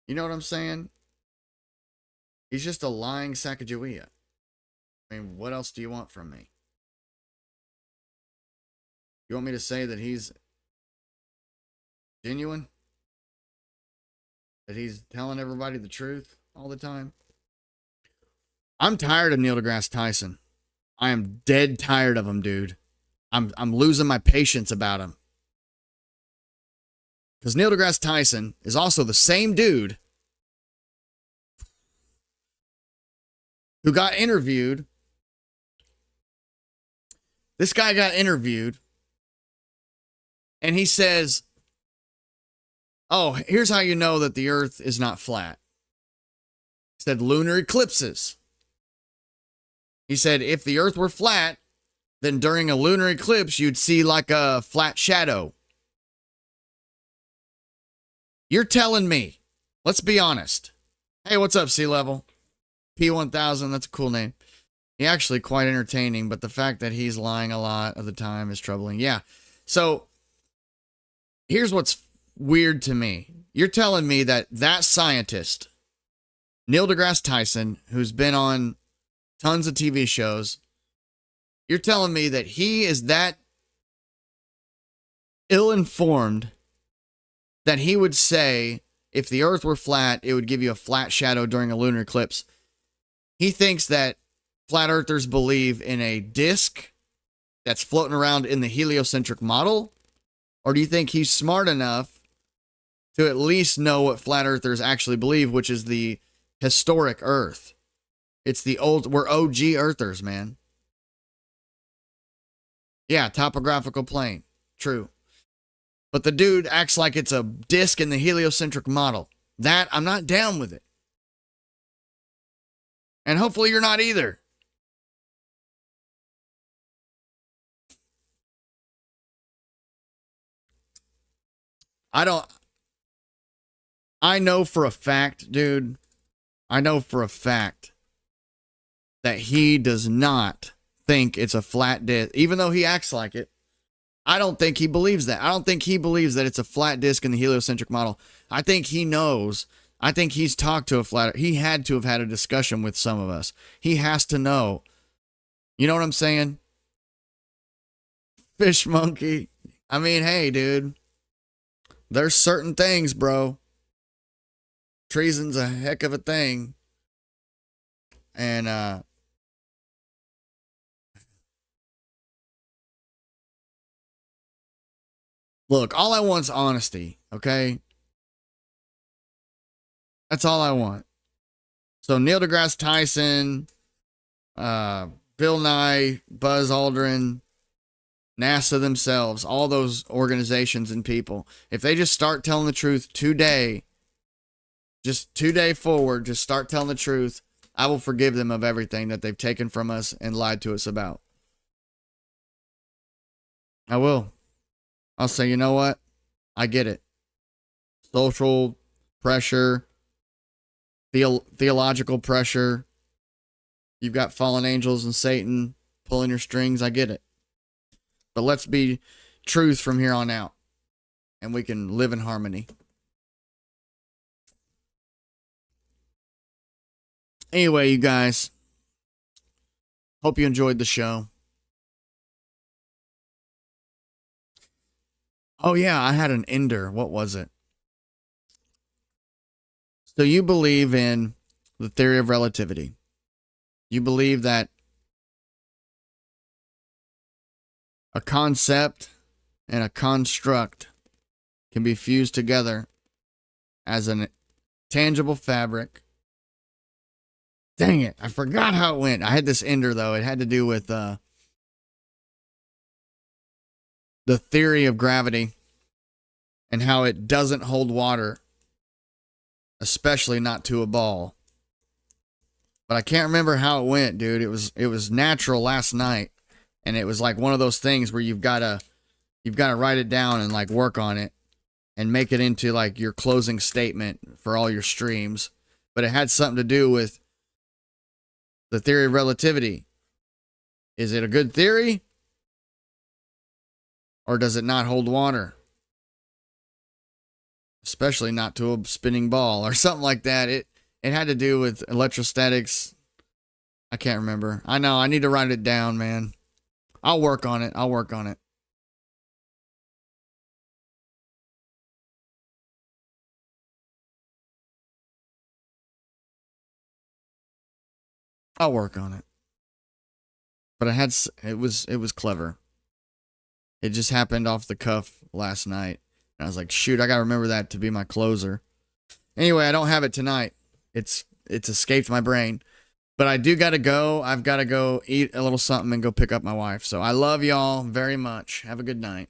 You know what I'm saying? He's just a lying Sacagawea. I mean, what else do you want from me? You want me to say that he's genuine? That he's telling everybody the truth all the time? I'm tired of Neil deGrasse Tyson. I am dead tired of him, dude. I'm losing my patience about him. Because Neil deGrasse Tyson is also the same dude who got interviewed. This guy got interviewed, and he says, oh, here's how you know that the earth is not flat. He said, lunar eclipses. He said, if the earth were flat, then during a lunar eclipse, you'd see like a flat shadow. You're telling me, let's be honest. Hey, what's up, Sea Level? P1000, that's a cool name. He's actually quite entertaining, but the fact that he's lying a lot of the time is troubling. Yeah, so here's what's weird to me. You're telling me that that scientist, Neil deGrasse Tyson, who's been on tons of TV shows, you're telling me that he is that ill-informed that he would say if the earth were flat, it would give you a flat shadow during a lunar eclipse. He thinks that flat earthers believe in a disk that's floating around in the heliocentric model? Or do you think he's smart enough to at least know what flat earthers actually believe, which is the historic earth. It's the old, we're OG earthers, man. Yeah, topographical plane. True. But the dude acts like it's a disc in the heliocentric model. That, I'm not down with it. And hopefully you're not either. I know for a fact, dude, I know for a fact that he does not think it's a flat disc, even though he acts like it. I don't think he believes that. I don't think he believes that it's a flat disc in the heliocentric model. I think he knows. I think he's talked to a flat. He had to have had a discussion with some of us. He has to know. You know what I'm saying? Fish monkey. I mean, hey, dude. There's certain things, bro. Treason's a heck of a thing. And, look, all I want's honesty, okay? That's all I want. So Neil deGrasse Tyson, Bill Nye, Buzz Aldrin, NASA themselves, all those organizations and people, if they just start telling the truth today, just today forward, just start telling the truth, I will forgive them of everything that they've taken from us and lied to us about. I will. I'll say, you know what? I get it. Social pressure, theological pressure. You've got fallen angels and Satan pulling your strings. I get it. But let's be truth from here on out. And we can live in harmony. Anyway, you guys. Hope you enjoyed the show. Oh, yeah, I had an ender. What was it? So you believe in the theory of relativity. You believe that a concept and a construct can be fused together as a tangible fabric. Dang it, I forgot how it went. I had this ender, though. It had to do with the theory of gravity and how it doesn't hold water, especially not to a ball. But I can't remember how it went, dude. It was natural last night, and it was like one of those things where you've got to write it down and like work on it and make it into like your closing statement for all your streams. But it had something to do with the theory of relativity. Is it a good theory? Or does it not hold water? Especially not to a spinning ball or something like that. It had to do with electrostatics. I can't remember. I know. I need to write it down, man. I'll work on it. I'll work on it. I'll work on it. But it was clever. It just happened off the cuff last night. And I was like, shoot, I got to remember that to be my closer. Anyway, I don't have it tonight. It's escaped my brain. But I do got to go. I've got to go eat a little something and go pick up my wife. So I love y'all very much. Have a good night.